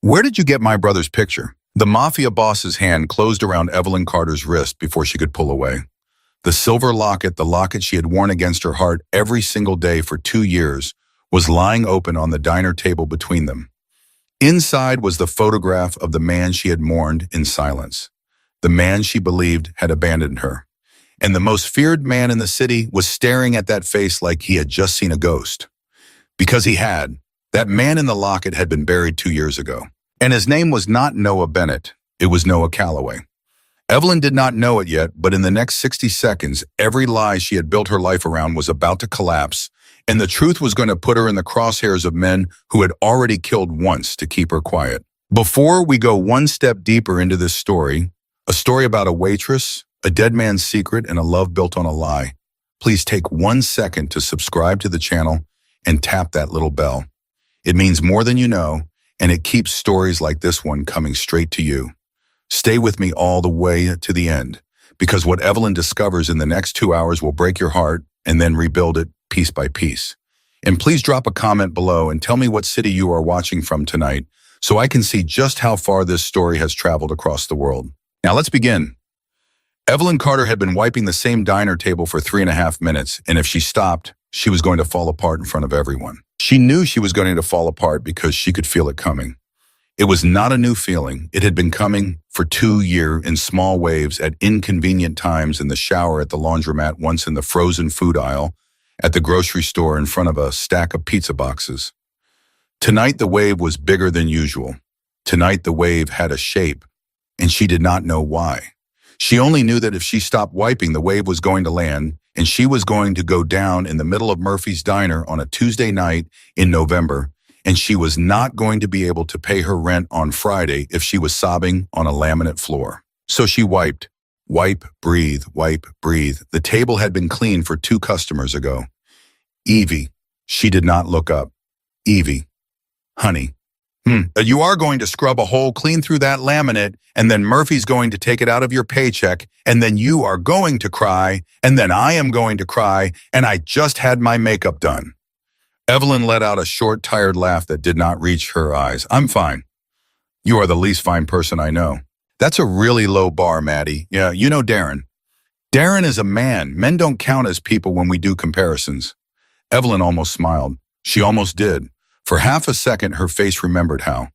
Where did you get my brother's picture? The Mafia Boss's hand closed around Evelyn Carter's wrist before she could pull away. The silver locket, the locket she had worn against her heart every single day for 2 years, was lying open on the diner table between them. Inside was the photograph of the man she had mourned in silence, the man she believed had abandoned her. And the most feared man in the city was staring at that face like he had just seen a ghost. Because he had. That man in the locket had been buried 2 years ago. And his name was not Noah Bennett, it was Noah Calloway. Evelyn did not know it yet, but in the next 60 seconds, every lie she had built her life around was about to collapse, and the truth was going to put her in the crosshairs of men who had already killed once to keep her quiet. Before we go one step deeper into this story, a story about a waitress, a dead man's secret, and a love built on a lie, please take 1 second to subscribe to the channel and tap that little bell. It means more than you know, and it keeps stories like this one coming straight to you. Stay with me all the way to the end, because what Evelyn discovers in the next 2 hours will break your heart and then rebuild it piece by piece. And please drop a comment below and tell me what city you are watching from tonight so I can see just how far this story has traveled across the world. Now let's begin. Evelyn Carter had been wiping the same diner table for 3.5 minutes, and if she stopped, she was going to fall apart in front of everyone. She knew she was going to fall apart because she could feel it coming. It was not a new feeling. It had been coming for 2 years in small waves at inconvenient times, in the shower, at the laundromat, once in the frozen food aisle, at the grocery store in front of a stack of pizza boxes. Tonight the wave was bigger than usual. Tonight the wave had a shape, and she did not know why. She only knew that if she stopped wiping, the wave was going to land, and she was going to go down in the middle of Murphy's Diner on a Tuesday night in November, and she was not going to be able to pay her rent on Friday if she was sobbing on a laminate floor. So she wiped. Wipe, breathe, wipe, breathe. The table had been cleaned for 2 customers ago. Evie. She did not look up. Evie. Honey. You are going to scrub a hole clean through that laminate, and then Murphy's going to take it out of your paycheck, and then you are going to cry, and then I am going to cry, and I just had my makeup done. Evelyn let out a short, tired laugh that did not reach her eyes. I'm fine. You are the least fine person I know. That's a really low bar, Maddie. Yeah, you know Darren. Darren is a man. Men don't count as people when we do comparisons. Evelyn almost smiled. She almost did. For half a second, her face remembered how.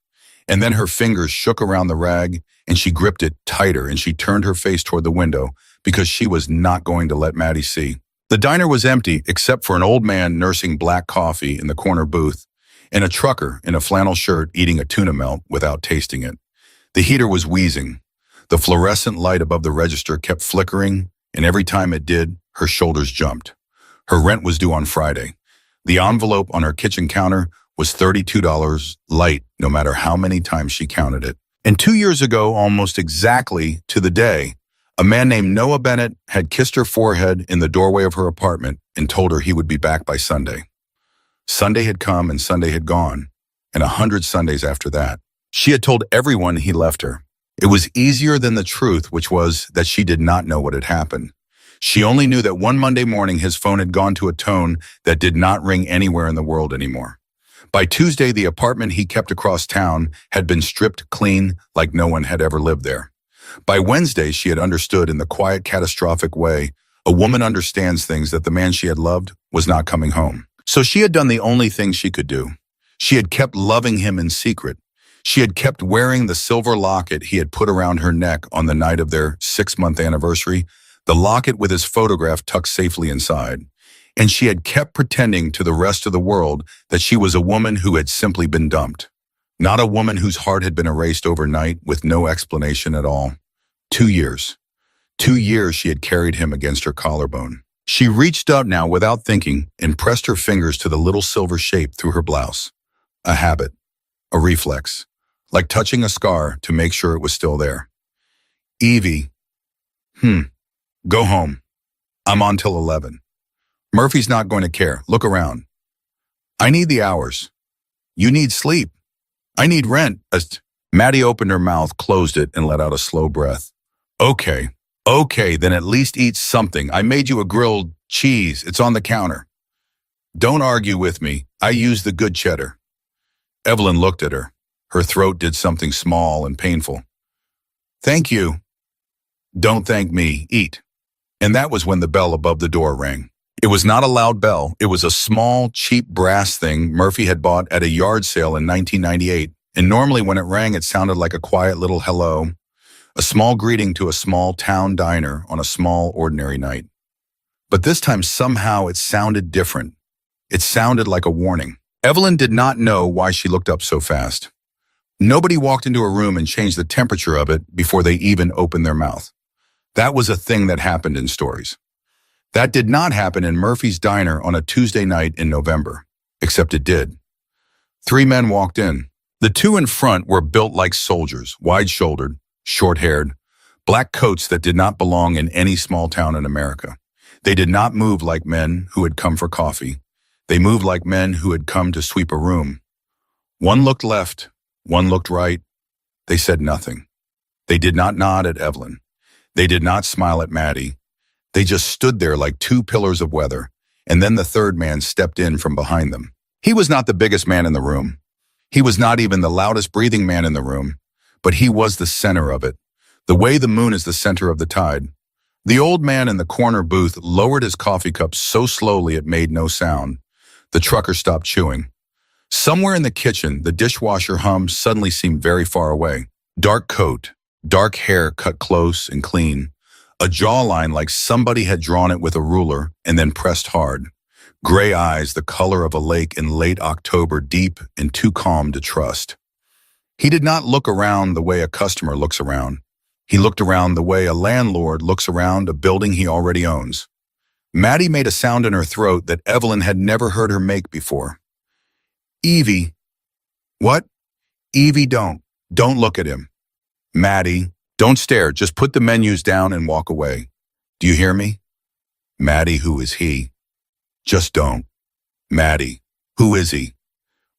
And then her fingers shook around the rag, and she gripped it tighter, and she turned her face toward the window because she was not going to let Maddie see. The diner was empty except for an old man nursing black coffee in the corner booth and a trucker in a flannel shirt eating a tuna melt without tasting it. The heater was wheezing. The fluorescent light above the register kept flickering, and every time it did, her shoulders jumped. Her rent was due on Friday. The envelope on her kitchen counter was $32 light, no matter how many times she counted it. And 2 years ago, almost exactly to the day, a man named Noah Bennett had kissed her forehead in the doorway of her apartment and told her he would be back by Sunday. Sunday had come and Sunday had gone, and 100 Sundays after that. She had told everyone he left her. It was easier than the truth, which was that she did not know what had happened. She only knew that one Monday morning his phone had gone to a tone that did not ring anywhere in the world anymore. By Tuesday, the apartment he kept across town had been stripped clean like no one had ever lived there. By Wednesday, she had understood in the quiet, catastrophic way a woman understands things, that the man she had loved was not coming home. So she had done the only thing she could do. She had kept loving him in secret. She had kept wearing the silver locket he had put around her neck on the night of their 6-month anniversary, the locket with his photograph tucked safely inside. And she had kept pretending to the rest of the world that she was a woman who had simply been dumped. Not a woman whose heart had been erased overnight with no explanation at all. 2 years. 2 years she had carried him against her collarbone. She reached out now without thinking and pressed her fingers to the little silver shape through her blouse. A habit. A reflex. Like touching a scar to make sure it was still there. Evie. Go home. I'm on till 11. Murphy's not going to care. Look around. I need the hours. You need sleep. I need rent. Maddie opened her mouth, closed it, and let out a slow breath. Okay, then at least eat something. I made you a grilled cheese. It's on the counter. Don't argue with me. I use the good cheddar. Evelyn looked at her. Her throat did something small and painful. "Thank you." "Don't thank me, eat." And that was when the bell above the door rang. It was not a loud bell. It was a small, cheap brass thing Murphy had bought at a yard sale in 1998. And normally when it rang, it sounded like a quiet little hello, a small greeting to a small town diner on a small, ordinary night. But this time, somehow, it sounded different. It sounded like a warning. Evelyn did not know why she looked up so fast. Nobody walked into a room and changed the temperature of it before they even opened their mouth. That was a thing that happened in stories. That did not happen in Murphy's diner on a Tuesday night in November, except it did. 3 men walked in. The 2 in front were built like soldiers, wide-shouldered, short-haired, black coats that did not belong in any small town in America. They did not move like men who had come for coffee. They moved like men who had come to sweep a room. One looked left, one looked right. They said nothing. They did not nod at Evelyn. They did not smile at Maddie. They just stood there like 2 pillars of weather, and then the 3rd man stepped in from behind them. He was not the biggest man in the room. He was not even the loudest breathing man in the room, but he was the center of it, the way the moon is the center of the tide. The old man in the corner booth lowered his coffee cup so slowly it made no sound. The trucker stopped chewing. Somewhere in the kitchen, the dishwasher hum suddenly seemed very far away. Dark coat, dark hair cut close and clean, a jawline like somebody had drawn it with a ruler and then pressed hard. Gray eyes, the color of a lake in late October, deep and too calm to trust. He did not look around the way a customer looks around. He looked around the way a landlord looks around a building he already owns. Maddie made a sound in her throat that Evelyn had never heard her make before. "Evie." "What?" "Evie, don't look at him." "Maddie, don't stare. Just put the menus down and walk away. Do you hear me?" "Maddie, who is he?" "Just don't." "Maddie, who is he?"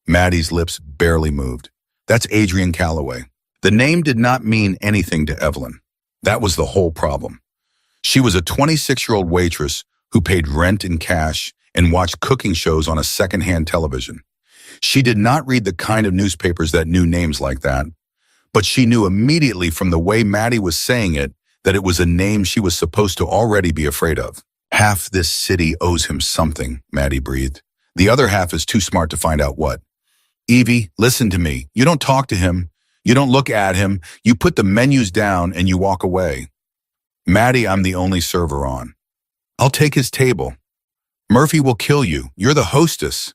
Maddie's lips barely moved. "That's Adrian Calloway." The name did not mean anything to Evelyn. That was the whole problem. She was a 26-year-old waitress who paid rent in cash and watched cooking shows on a secondhand television. She did not read the kind of newspapers that knew names like that, but she knew immediately from the way Maddie was saying it that it was a name she was supposed to already be afraid of. "Half this city owes him something," Maddie breathed. "The other half is too smart to find out what." "Evie, listen to me. You don't talk to him. You don't look at him. You put the menus down and you walk away." "Maddie, I'm the only server on." "I'll take his table." "Murphy will kill you. You're the hostess."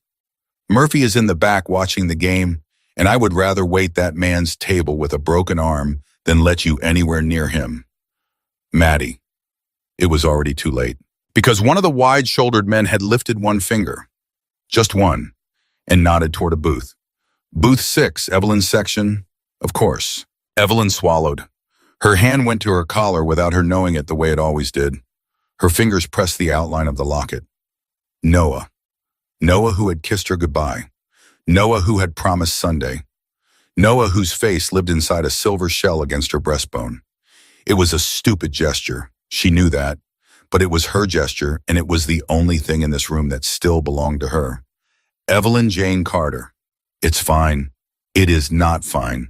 "Murphy is in the back watching the game, and I would rather wait that man's table with a broken arm than let you anywhere near him." "Maddie." It was already too late, because one of the wide-shouldered men had lifted one finger, just one, and nodded toward a booth. "Booth 6, Evelyn's section." Of course. Evelyn swallowed. Her hand went to her collar without her knowing it the way it always did. Her fingers pressed the outline of the locket. Noah. Noah who had kissed her goodbye. Noah who had promised Sunday. Noah whose face lived inside a silver shell against her breastbone. It was a stupid gesture. She knew that. But it was her gesture, and it was the only thing in this room that still belonged to her. Evelyn Jane Carter. It's fine. It is not fine.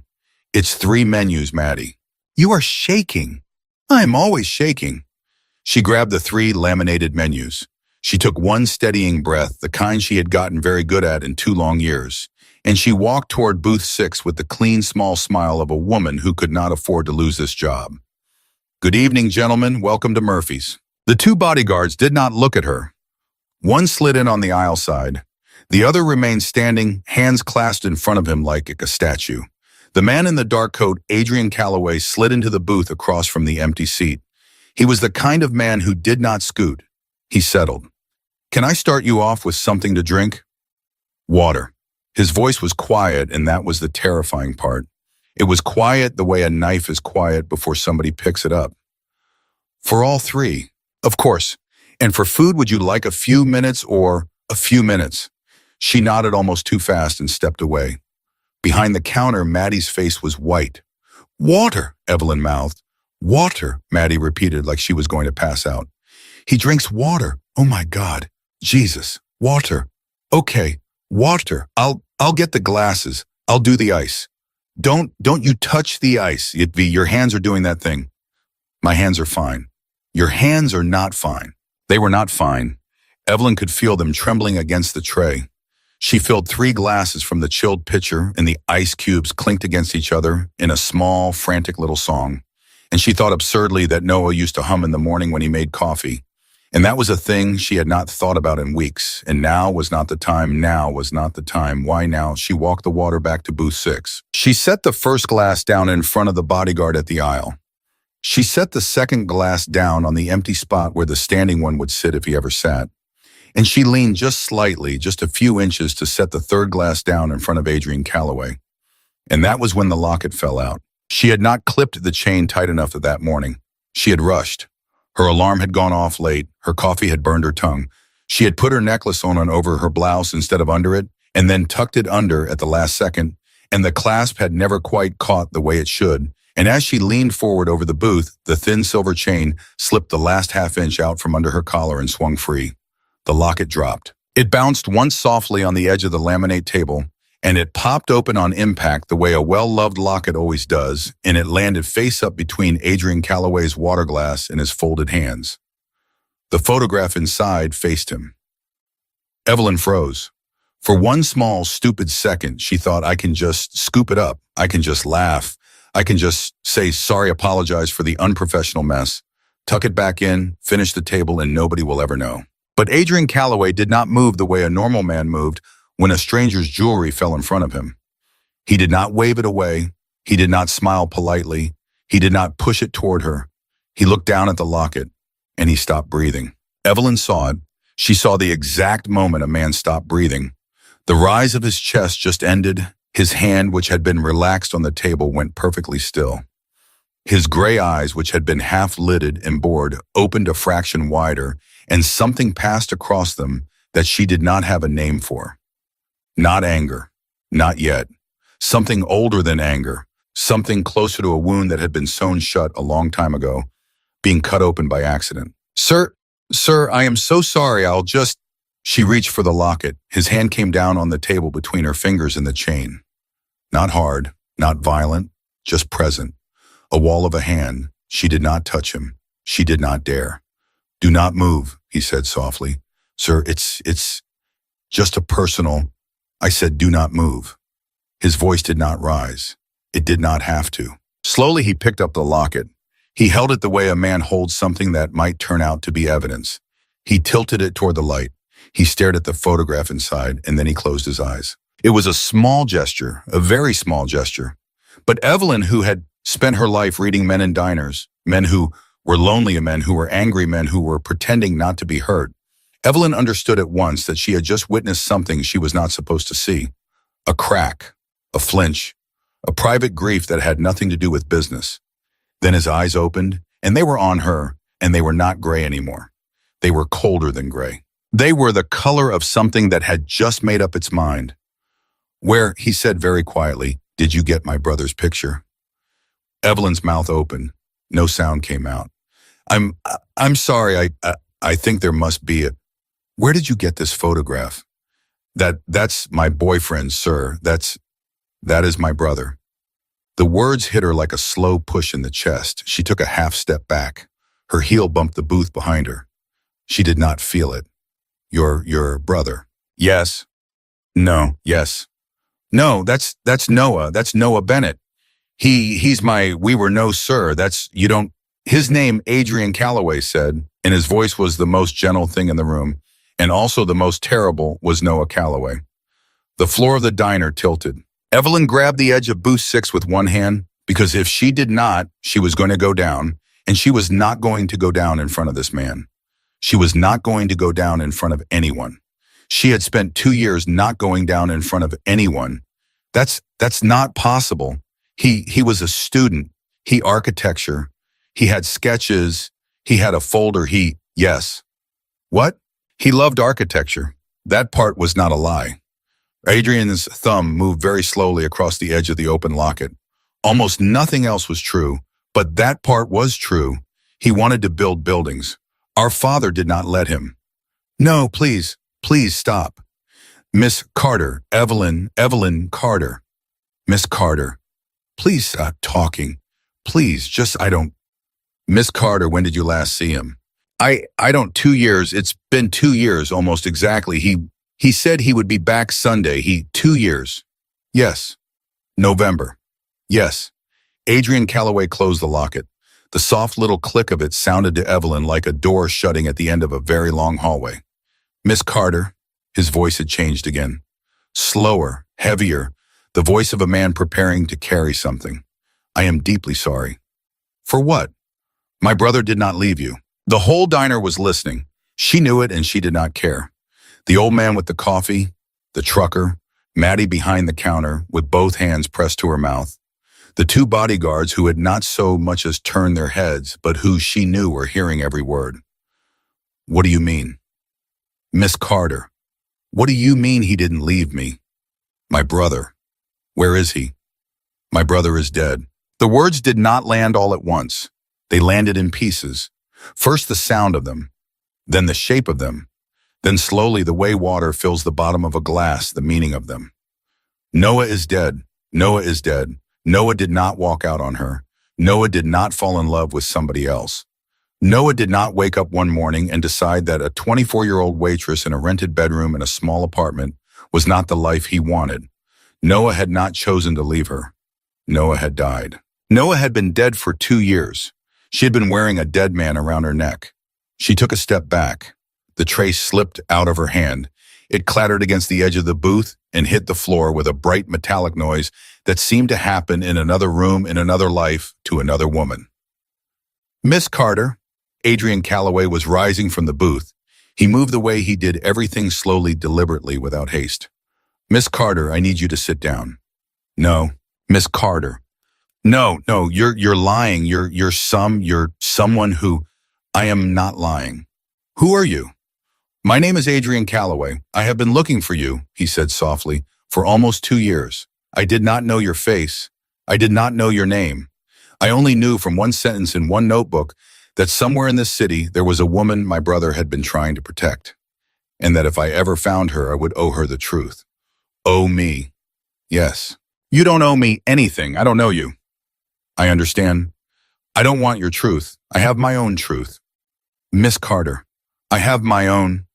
It's 3 menus, Maddie. You are shaking. I am always shaking. She grabbed the 3 laminated menus. She took one steadying breath, the kind she had gotten very good at in 2 long years, and she walked toward booth 6 with the clean, small smile of a woman who could not afford to lose this job. "Good evening, gentlemen. Welcome to Murphy's." The 2 bodyguards did not look at her. One slid in on the aisle side. The other remained standing, hands clasped in front of him like a statue. The man in the dark coat, Adrian Calloway, slid into the booth across from the empty seat. He was the kind of man who did not scoot. He settled. "Can I start you off with something to drink?" "Water." His voice was quiet, and that was the terrifying part. It was quiet the way a knife is quiet before somebody picks it up. "For all 3. "Of course. And for food, would you like a few minutes or a few minutes?" She nodded almost too fast and stepped away. Behind the counter, Maddie's face was white. "Water," Evelyn mouthed. "Water," Maddie repeated like she was going to pass out. "He drinks water. Oh my God. Jesus. Water. Okay. Water. I'll get the glasses. I'll do the ice." Don't you touch the ice. Your hands are doing that thing. My hands are fine. Your hands are not fine. They were not fine. Evelyn could feel them trembling against the tray. She filled 3 glasses from the chilled pitcher, and the ice cubes clinked against each other in a small, frantic little song. And she thought absurdly that Noah used to hum in the morning when he made coffee. And that was a thing she had not thought about in weeks. And now was not the time. Now was not the time. Why now? She walked the water back to booth 6. She set the first glass down in front of the bodyguard at the aisle. She set the second glass down on the empty spot where the standing one would sit if he ever sat. And she leaned just slightly, just a few inches, to set the third glass down in front of Adrian Calloway. And that was when the locket fell out. She had not clipped the chain tight enough that morning. She had rushed. Her alarm had gone off late. Her coffee had burned her tongue. She had put her necklace on over her blouse instead of under it, and then tucked it under at the last second, and the clasp had never quite caught the way it should. And as she leaned forward over the booth, the thin silver chain slipped the last half-inch out from under her collar and swung free. The locket dropped. It bounced once softly on the edge of the laminate table, and it popped open on impact the way a well-loved locket always does, and it landed face up between Adrian Calloway's water glass and his folded hands. The photograph inside faced him. Evelyn froze. For one small, stupid second, she thought, I can just scoop it up. I can just laugh. I can just say sorry, apologize for the unprofessional mess, tuck it back in, finish the table, and nobody will ever know. But Adrian Calloway did not move the way a normal man moved when a stranger's jewelry fell in front of him. He did not wave it away. He did not smile politely. He did not push it toward her. He looked down at the locket, and he stopped breathing. Evelyn saw it. She saw the exact moment a man stopped breathing. The rise of his chest just ended. His hand, which had been relaxed on the table, went perfectly still. His gray eyes, which had been half-lidded and bored, opened a fraction wider, and something passed across them that she did not have a name for. Not anger. Not yet. Something older than anger. Something closer to a wound that had been sewn shut a long time ago, being cut open by accident. Sir, I am so sorry. She reached for the locket. His hand came down on the table between her fingers and the chain. Not hard, not violent, just present. A wall of a hand. She did not touch him. She did not dare. Do not move, he said softly. Sir, it's just a personal. I said, do not move. His voice did not rise. It did not have to. Slowly, he picked up the locket. He held it the way a man holds something that might turn out to be evidence. He tilted it toward the light. He stared at the photograph inside, and then he closed his eyes. It was a small gesture, a very small gesture. But Evelyn, who had spent her life reading men in diners, men who were lonely men, who were angry men, who were pretending not to be hurt, Evelyn understood at once that she had just witnessed something she was not supposed to see. A crack, a flinch, a private grief that had nothing to do with business. Then his eyes opened, and they were on her, and they were not gray anymore. They were colder than gray. They were the color of something that had just made up its mind. Where, he said very quietly, did you get my brother's picture? Evelyn's mouth opened. No sound came out. I'm sorry, I think there must be a... Where did you get this photograph? That's my boyfriend, sir. That is my brother. The words hit her like a slow push in the chest. She took a half step back. Her heel bumped the booth behind her. She did not feel it. Your brother. Yes. No. Yes. No, that's Noah. That's Noah Bennett. He's my, we were no sir. His name, Adrian Calloway said, and his voice was the most gentle thing in the room, and also the most terrible was Noah Calloway. The floor of the diner tilted. Evelyn grabbed the edge of booth 6 with one hand, because if she did not, she was going to go down, and she was not going to go down in front of this man. She was not going to go down in front of anyone. She had spent 2 years not going down in front of anyone. That's not possible. He was a student. He architecture. He had sketches. He had a folder. Yes. What? He loved architecture. That part was not a lie. Adrian's thumb moved very slowly across the edge of the open locket. Almost nothing else was true, but that part was true. He wanted to build buildings. Our father did not let him. No, please stop. Miss Carter, Evelyn Carter. Miss Carter. Please stop talking. Please, I don't. Miss Carter, when did you last see him? I don't, 2 years. It's been 2 years almost exactly. He said he would be back Sunday. 2 years. Yes. November. Yes. Adrian Calloway closed the locket. The soft little click of it sounded to Evelyn like a door shutting at the end of a very long hallway. Miss Carter, his voice had changed again. Slower, heavier, the voice of a man preparing to carry something. I am deeply sorry. For what? My brother did not leave you. The whole diner was listening. She knew it and she did not care. The old man with the coffee, the trucker, Maddie behind the counter with both hands pressed to her mouth, the two bodyguards who had not so much as turned their heads, but who she knew were hearing every word. What do you mean? Miss Carter, what do you mean he didn't leave me? My brother. Where is he? My brother is dead. The words did not land all at once. They landed in pieces. First the sound of them, then the shape of them, then slowly the way water fills the bottom of a glass, the meaning of them. Noah is dead. Noah is dead. Noah did not walk out on her. Noah did not fall in love with somebody else. Noah did not wake up one morning and decide that a 24-year-old waitress in a rented bedroom in a small apartment was not the life he wanted. Noah had not chosen to leave her. Noah had died. Noah had been dead for 2 years. She had been wearing a dead man around her neck. She took a step back. The tray slipped out of her hand. It clattered against the edge of the booth and hit the floor with a bright metallic noise that seemed to happen in another room, in another life, to another woman. Miss Carter, Adrian Calloway was rising from the booth. He moved the way he did everything slowly, deliberately, without haste. Miss Carter, I need you to sit down. No, Miss Carter. No, you're lying. You're someone who... I am not lying. Who are you? My name is Adrian Calloway. I have been looking for you, he said softly, for almost 2 years. I did not know your face. I did not know your name. I only knew from one sentence in one notebook that somewhere in this city there was a woman my brother had been trying to protect, and that if I ever found her, I would owe her the truth. Owe me. Yes. You don't owe me anything. I don't know you. I understand. I don't want your truth. I have my own truth. Miss Carter, I have my own.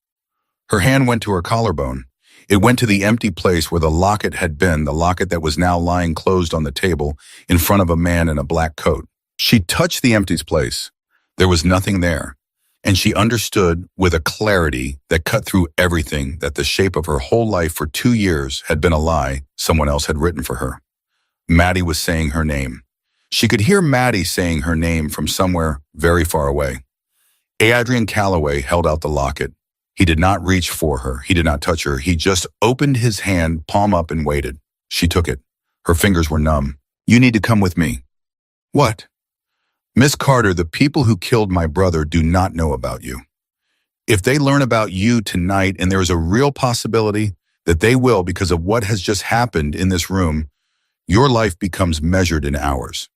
Her hand went to her collarbone. It went to the empty place where the locket had been, the locket that was now lying closed on the table in front of a man in a black coat. She touched the empty place. There was nothing there, and she understood with a clarity that cut through everything that the shape of her whole life for 2 years had been a lie someone else had written for her. Maddie was saying her name. She could hear Maddie saying her name from somewhere very far away. Adrian Calloway held out the locket. He did not reach for her. He did not touch her. He just opened his hand, palm up, and waited. She took it. Her fingers were numb. You need to come with me. What? Miss Carter, the people who killed my brother do not know about you. If they learn about you tonight, and there is a real possibility that they will because of what has just happened in this room, your life becomes measured in hours.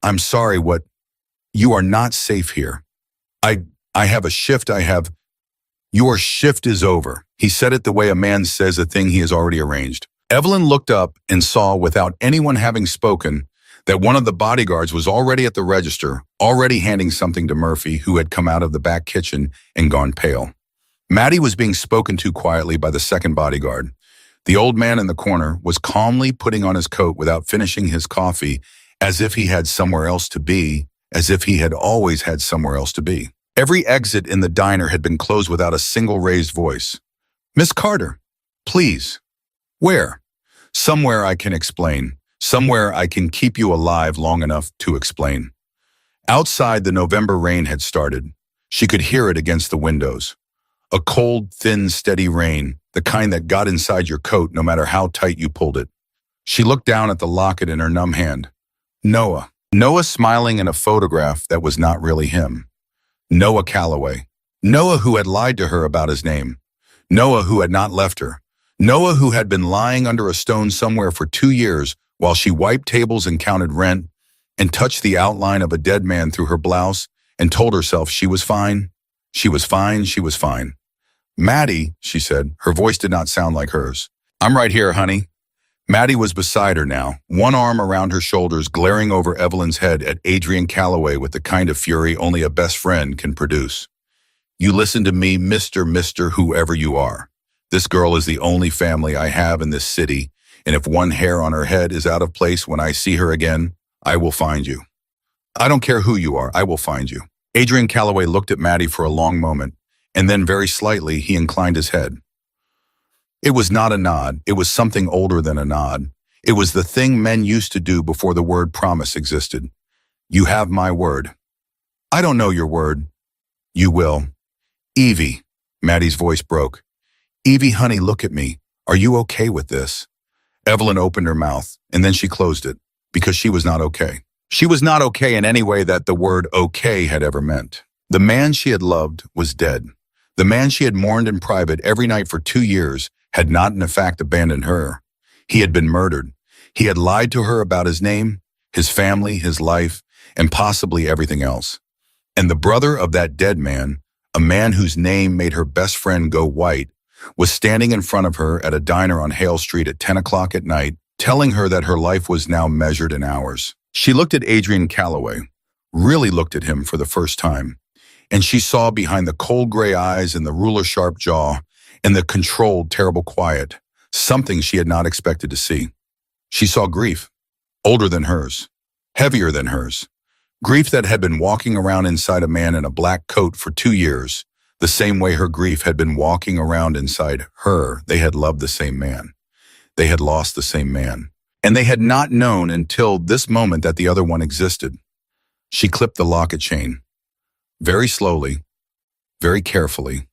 I'm sorry, what? You are not safe here. I have a shift. Your shift is over. He said it the way a man says a thing he has already arranged. Evelyn looked up and saw, without anyone having spoken, that one of the bodyguards was already at the register, already handing something to Murphy, who had come out of the back kitchen and gone pale. Maddie was being spoken to quietly by the second bodyguard. The old man in the corner was calmly putting on his coat without finishing his coffee, as if he had somewhere else to be, as if he had always had somewhere else to be. Every exit in the diner had been closed without a single raised voice. Miss Carter, please. Where? Somewhere I can explain. Somewhere I can keep you alive long enough to explain. Outside, the November rain had started. She could hear it against the windows. A cold, thin, steady rain, the kind that got inside your coat no matter how tight you pulled it. She looked down at the locket in her numb hand. Noah. Noah smiling in a photograph that was not really him. Noah Calloway. Noah who had lied to her about his name. Noah who had not left her. Noah who had been lying under a stone somewhere for 2 years while she wiped tables and counted rent and touched the outline of a dead man through her blouse and told herself she was fine. She was fine. She was fine. Maddie, she said. Her voice did not sound like hers. I'm right here, honey. Maddie was beside her now, one arm around her shoulders, glaring over Evelyn's head at Adrian Calloway with the kind of fury only a best friend can produce. You listen to me, Mr. Whoever you are. This girl is the only family I have in this city, and if one hair on her head is out of place when I see her again, I will find you. I don't care who you are, I will find you. Adrian Calloway looked at Maddie for a long moment, and then very slightly he inclined his head. It was not a nod, it was something older than a nod. It was the thing men used to do before the word promise existed. You have my word. I don't know your word. You will. Evie, Maddie's voice broke. Evie, honey, look at me. Are you okay with this? Evelyn opened her mouth, and then she closed it, because she was not okay. She was not okay in any way that the word okay had ever meant. The man she had loved was dead. The man she had mourned in private every night for 2 years had not in fact abandoned her. He had been murdered. He had lied to her about his name, his family, his life, and possibly everything else. And the brother of that dead man, a man whose name made her best friend go white, was standing in front of her at a diner on Hale Street at 10 o'clock at night, telling her that her life was now measured in hours. She looked at Adrian Calloway, really looked at him for the first time, and she saw behind the cold gray eyes and the ruler-sharp jaw and the controlled, terrible quiet, something she had not expected to see. She saw grief, older than hers, heavier than hers, grief that had been walking around inside a man in a black coat for 2 years, the same way her grief had been walking around inside her. They had loved the same man. They had lost the same man. And they had not known until this moment that the other one existed. She clipped the locket chain. Very slowly, very carefully.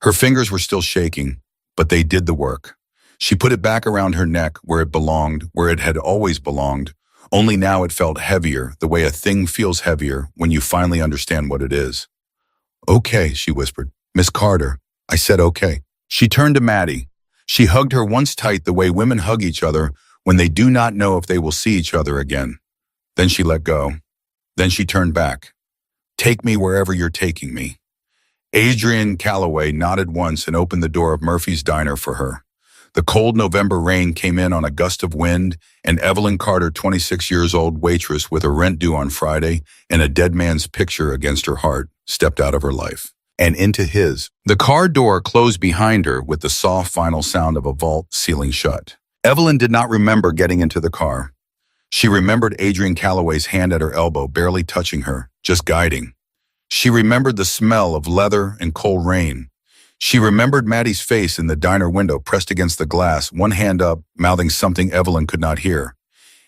Her fingers were still shaking, but they did the work. She put it back around her neck where it belonged, where it had always belonged, only now it felt heavier, the way a thing feels heavier when you finally understand what it is. Okay, she whispered. Miss Carter. I said okay. She turned to Maddie. She hugged her once tight the way women hug each other when they do not know if they will see each other again. Then she let go. Then she turned back. Take me wherever you're taking me. Adrian Calloway nodded once and opened the door of Murphy's Diner for her. The cold November rain came in on a gust of wind, and Evelyn Carter, 26 years old waitress with her rent due on Friday and a dead man's picture against her heart, stepped out of her life and into his. The car door closed behind her with the soft final sound of a vault sealing shut. Evelyn did not remember getting into the car. She remembered Adrian Calloway's hand at her elbow, barely touching her, just guiding. She remembered the smell of leather and cold rain. She remembered Maddie's face in the diner window pressed against the glass, one hand up, mouthing something Evelyn could not hear.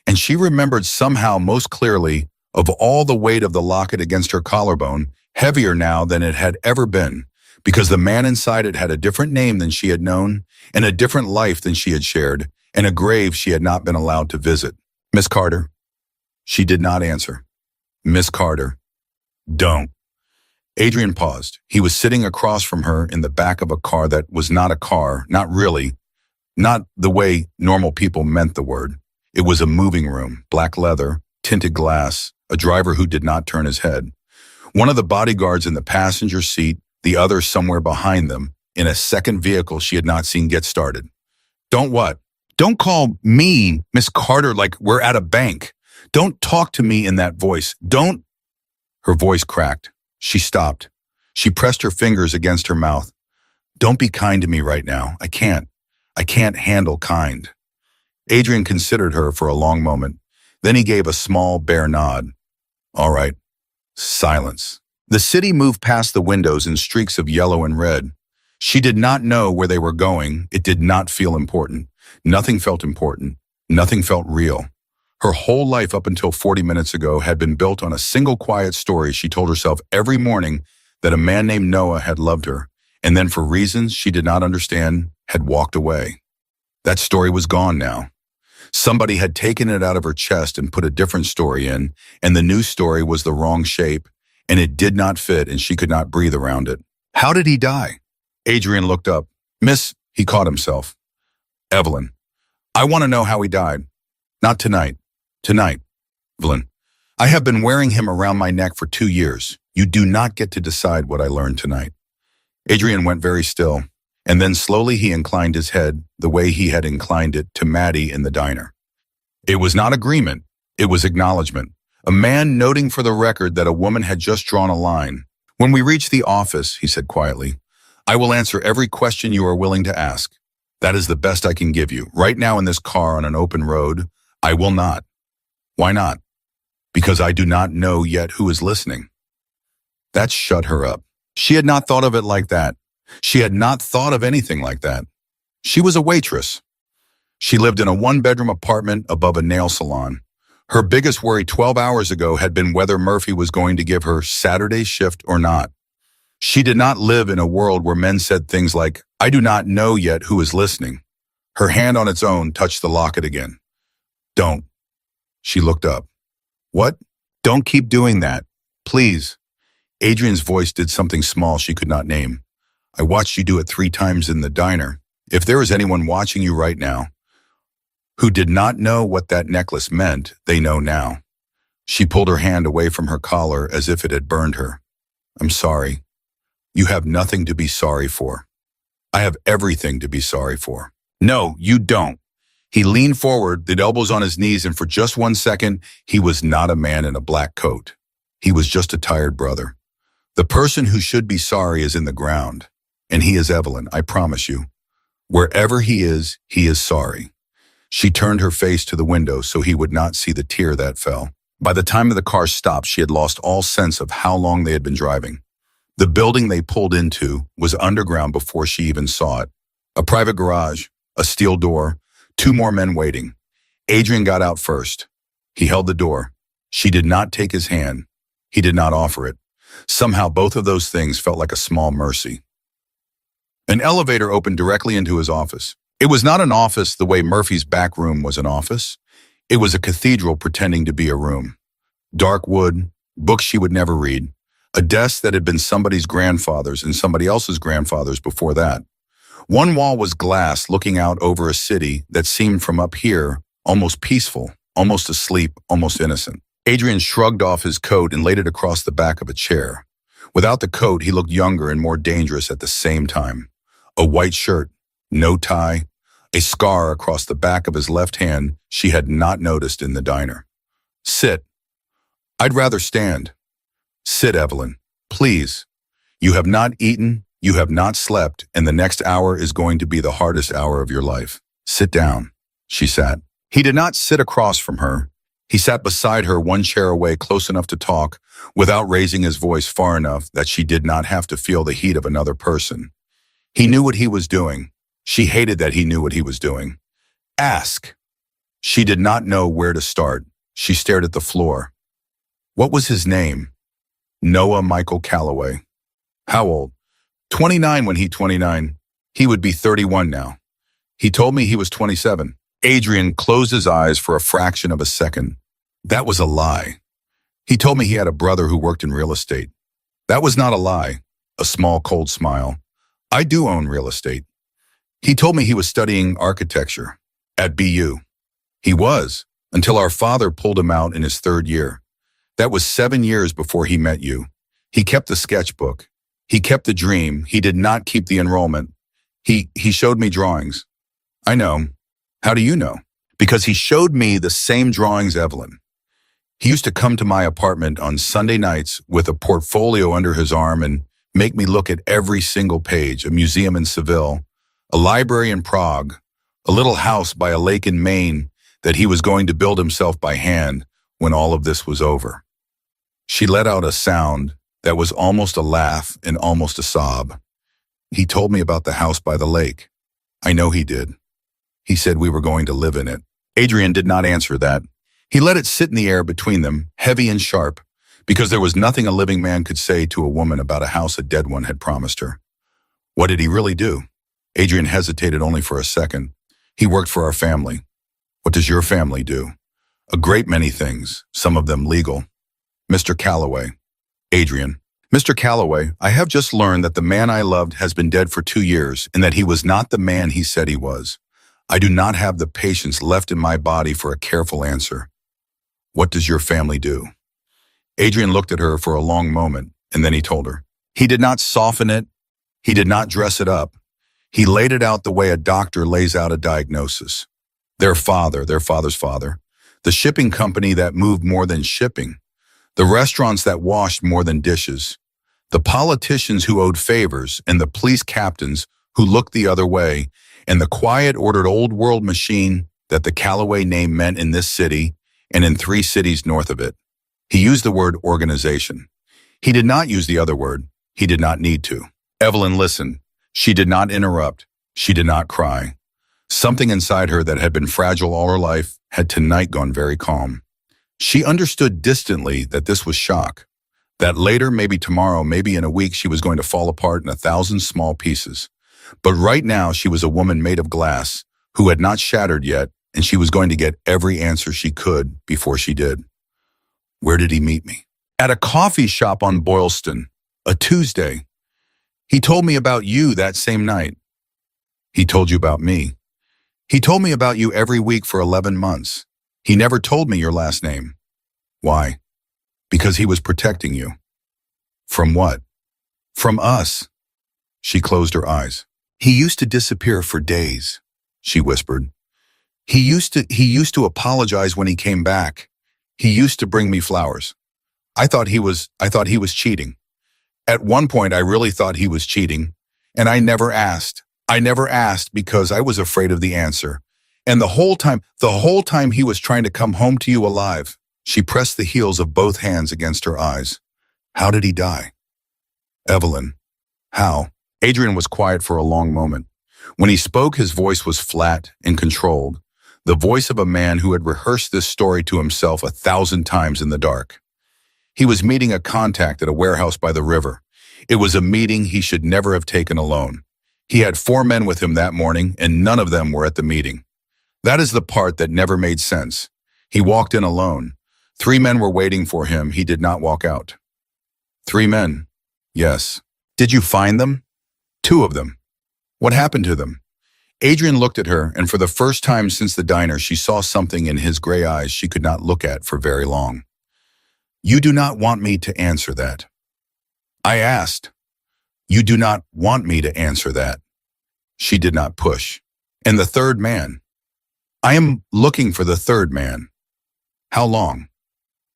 And she remembered somehow most clearly of all the weight of the locket against her collarbone, heavier now than it had ever been, because the man inside it had a different name than she had known, and a different life than she had shared, and a grave she had not been allowed to visit. Miss Carter. She did not answer. Miss Carter. Don't. Adrian paused. He was sitting across from her in the back of a car that was not a car, not really, not the way normal people meant the word. It was a moving room, black leather, tinted glass, a driver who did not turn his head. One of the bodyguards in the passenger seat, the other somewhere behind them, in a second vehicle she had not seen get started. Don't what? Don't call me Miss Carter like we're at a bank. Don't talk to me in that voice. Don't. Her voice cracked. She stopped. She pressed her fingers against her mouth. Don't be kind to me right now. I can't. I can't handle kind. Adrian considered her for a long moment. Then he gave a small, bare nod. All right. Silence. The city moved past the windows in streaks of yellow and red. She did not know where they were going. It did not feel important. Nothing felt important. Nothing felt real. Her whole life up until 40 minutes ago had been built on a single quiet story she told herself every morning, that a man named Noah had loved her, and then for reasons she did not understand, had walked away. That story was gone now. Somebody had taken it out of her chest and put a different story in, and the new story was the wrong shape, and it did not fit, and she could not breathe around it. How did he die? Adrian looked up. Miss, he caught himself. Evelyn, I want to know how he died. Not tonight. Tonight, Evelyn. I have been wearing him around my neck for 2 years. You do not get to decide what I learned tonight. Adrian went very still. And then slowly he inclined his head the way he had inclined it to Maddie in the diner. It was not agreement, it was acknowledgement. A man noting for the record that a woman had just drawn a line. "When we reach the office," he said quietly, "I will answer every question you are willing to ask. That is the best I can give you. Right now in this car on an open road, I will not." "Why not?" "Because I do not know yet who is listening." That shut her up. She had not thought of it like that. She had not thought of anything like that. She was a waitress. She lived in a one-bedroom apartment above a nail salon. Her biggest worry 12 hours ago had been whether Murphy was going to give her Saturday's shift or not. She did not live in a world where men said things like, "I do not know yet who is listening." Her hand on its own touched the locket again. "Don't." She looked up. "What?" "Don't keep doing that. Please." Adrian's voice did something small she could not name. "I watched you do it 3 times in the diner. If there is anyone watching you right now who did not know what that necklace meant, they know now." She pulled her hand away from her collar as if it had burned her. "I'm sorry. You have nothing to be sorry for. I have everything to be sorry for." "No, you don't." He leaned forward, the elbows on his knees, and for just 1 second, he was not a man in a black coat. He was just a tired brother. "The person who should be sorry is in the ground, and he is Evelyn, I promise you. Wherever he is sorry." She turned her face to the window so he would not see the tear that fell. By the time the car stopped, she had lost all sense of how long they had been driving. The building they pulled into was underground before she even saw it. A private garage, a steel door, 2 more men waiting. Adrian got out first. He held the door. She did not take his hand. He did not offer it. Somehow both of those things felt like a small mercy. An elevator opened directly into his office. It was not an office the way Murphy's back room was an office. It was a cathedral pretending to be a room. Dark wood, books she would never read, a desk that had been somebody's grandfather's and somebody else's grandfather's before that. One wall was glass looking out over a city that seemed from up here almost peaceful, almost asleep, almost innocent. Adrian shrugged off his coat and laid it across the back of a chair. Without the coat, he looked younger and more dangerous at the same time. A white shirt, no tie, a scar across the back of his left hand she had not noticed in the diner. "Sit." "I'd rather stand." "Sit, Evelyn. Please. You have not eaten, you have not slept, and the next hour is going to be the hardest hour of your life. Sit down." She sat. He did not sit across from her. He sat beside her, 1 chair away, close enough to talk, without raising his voice far enough that she did not have to feel the heat of another person. He knew what he was doing. She hated that he knew what he was doing. "Ask." She did not know where to start. She stared at the floor. What was his name? Noah Michael Calloway. How old? 29 when he 29. He would be 31 now. He told me he was 27. Adrian closed his eyes for a fraction of a second. That was a lie. He told me he had a brother who worked in real estate. That was not a lie. A small, cold smile. I do own real estate. He told me he was studying architecture at BU. He was, until our father pulled him out in his 3rd year. That was 7 years before he met you. He kept the sketchbook. He kept the dream. He did not keep the enrollment. He showed me drawings. I know. How do you know? Because he showed me the same drawings, Evelyn. He used to come to my apartment on Sunday nights with a portfolio under his arm and make me look at every single page, a museum in Seville, a library in Prague, a little house by a lake in Maine that he was going to build himself by hand when all of this was over. She let out a sound that was almost a laugh and almost a sob. He told me about the house by the lake. I know he did. He said we were going to live in it. Adrian did not answer that. He let it sit in the air between them, heavy and sharp, because there was nothing a living man could say to a woman about a house a dead one had promised her. What did he really do? Adrian hesitated only for a second. He worked for our family. What does your family do? A great many things, some of them legal. Mr. Calloway. Adrian. Mr. Calloway, I have just learned that the man I loved has been dead for 2 years and that he was not the man he said he was. I do not have the patience left in my body for a careful answer. What does your family do? Adrian looked at her for a long moment, and then he told her. He did not soften it. He did not dress it up. He laid it out the way a doctor lays out a diagnosis. Their father, their father's father, the shipping company that moved more than shipping, the restaurants that washed more than dishes, the politicians who owed favors, and the police captains who looked the other way, and the quiet, ordered old world machine that the Callaway name meant in this city and in 3 cities north of it. He used the word organization. He did not use the other word. He did not need to. Evelyn listened. She did not interrupt. She did not cry. Something inside her that had been fragile all her life had tonight gone very calm. She understood distantly that this was shock, that later, maybe tomorrow, maybe in a week, she was going to fall apart in 1,000 small pieces. But right now, she was a woman made of glass who had not shattered yet, and she was going to get every answer she could before she did. Where did he meet me? At a coffee shop on Boylston, a Tuesday. He told me about you that same night. He told you about me. He told me about you every week for 11 months. He never told me your last name. Why? Because he was protecting you. From what? From us. She closed her eyes. He used to disappear for days, she whispered. He used to apologize when he came back. He used to bring me flowers. I thought he was cheating. At one point, I really thought he was cheating, and I never asked. I never asked because I was afraid of the answer. And the whole time he was trying to come home to you alive. She pressed the heels of both hands against her eyes. How did he die? Evelyn. How? Adrian was quiet for a long moment. When he spoke, his voice was flat and controlled, the voice of a man who had rehearsed this story to himself 1,000 times in the dark. He was meeting a contact at a warehouse by the river. It was a meeting he should never have taken alone. He had 4 men with him that morning, and none of them were at the meeting. That is the part that never made sense. He walked in alone. 3 men were waiting for him. He did not walk out. 3 men. Yes. Did you find them? 2 of them. What happened to them? Adrian looked at her, and for the first time since the diner, she saw something in his gray eyes she could not look at for very long. You do not want me to answer that. I asked. You do not want me to answer that. She did not push. And the 3rd man? I am looking for the 3rd man. How long?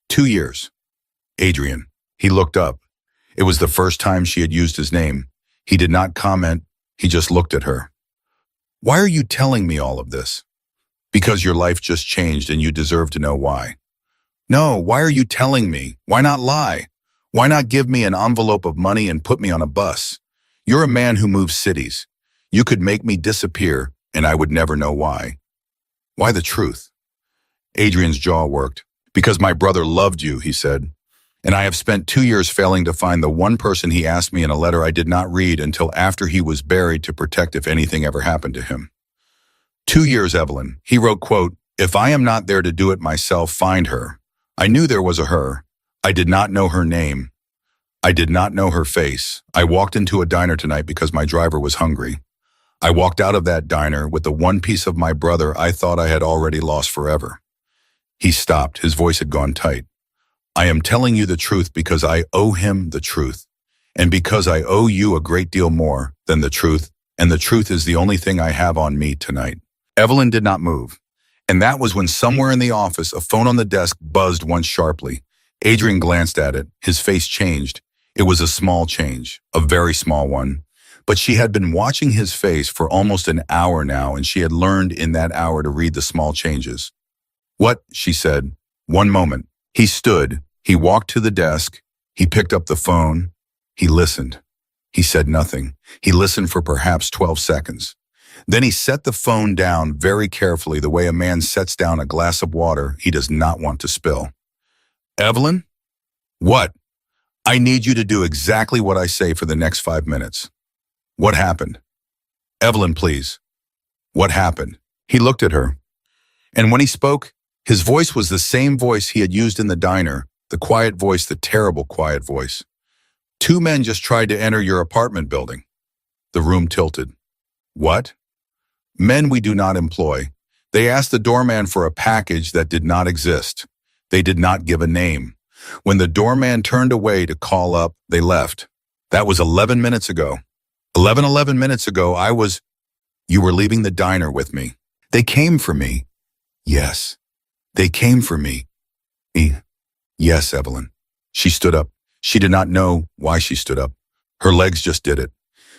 2 years. Adrian. He looked up. It was the first time she had used his name. He did not comment. He just looked at her. Why are you telling me all of this? Because your life just changed and you deserve to know why. No, why are you telling me? Why not lie? Why not give me an envelope of money and put me on a bus? You're a man who moves cities. You could make me disappear and I would never know why. Why the truth? Adrian's jaw worked. Because my brother loved you, he said. And I have spent 2 years failing to find the one person he asked me in a letter I did not read until after he was buried to protect if anything ever happened to him. 2 years, Evelyn. He wrote, quote, if I am not there to do it myself, find her. I knew there was a her. I did not know her name. I did not know her face. I walked into a diner tonight because my driver was hungry. I walked out of that diner with the one piece of my brother I thought I had already lost forever. He stopped. His voice had gone tight. I am telling you the truth because I owe him the truth, and because I owe you a great deal more than the truth, and the truth is the only thing I have on me tonight. Evelyn did not move, and that was when somewhere in the office a phone on the desk buzzed once sharply. Adrian glanced at it. His face changed. It was a small change, a very small one, but she had been watching his face for almost an hour now, and she had learned in that hour to read the small changes. What? She said. One moment. He stood. He walked to the desk. He picked up the phone. He listened. He said nothing. He listened for perhaps 12 seconds. Then he set the phone down very carefully, the way a man sets down a glass of water he does not want to spill. Evelyn? What? I need you to do exactly what I say for the next 5 minutes. What happened? Evelyn, please. What happened? He looked at her. And when he spoke, his voice was the same voice he had used in the diner, the quiet voice, the terrible quiet voice. 2 men just tried to enter your apartment building. The room tilted. What? Men we do not employ. They asked the doorman for a package that did not exist. They did not give a name. When the doorman turned away to call up, they left. That was 11 minutes ago. 11 minutes ago, I was You were leaving the diner with me. They came for me. Yes. They came for me. Yes, Evelyn. She stood up. She did not know why she stood up. Her legs just did it.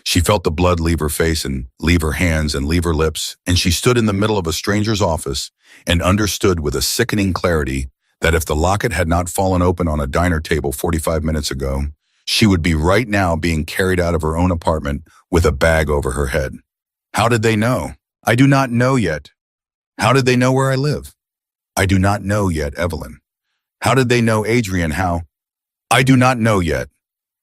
She felt the blood leave her face and leave her hands and leave her lips, and she stood in the middle of a stranger's office and understood with a sickening clarity that if the locket had not fallen open on a diner table 45 minutes ago, she would be right now being carried out of her own apartment with a bag over her head. How did they know? I do not know yet. How did they know where I live? I do not know yet, Evelyn. How did they know Adrian? How? I do not know yet.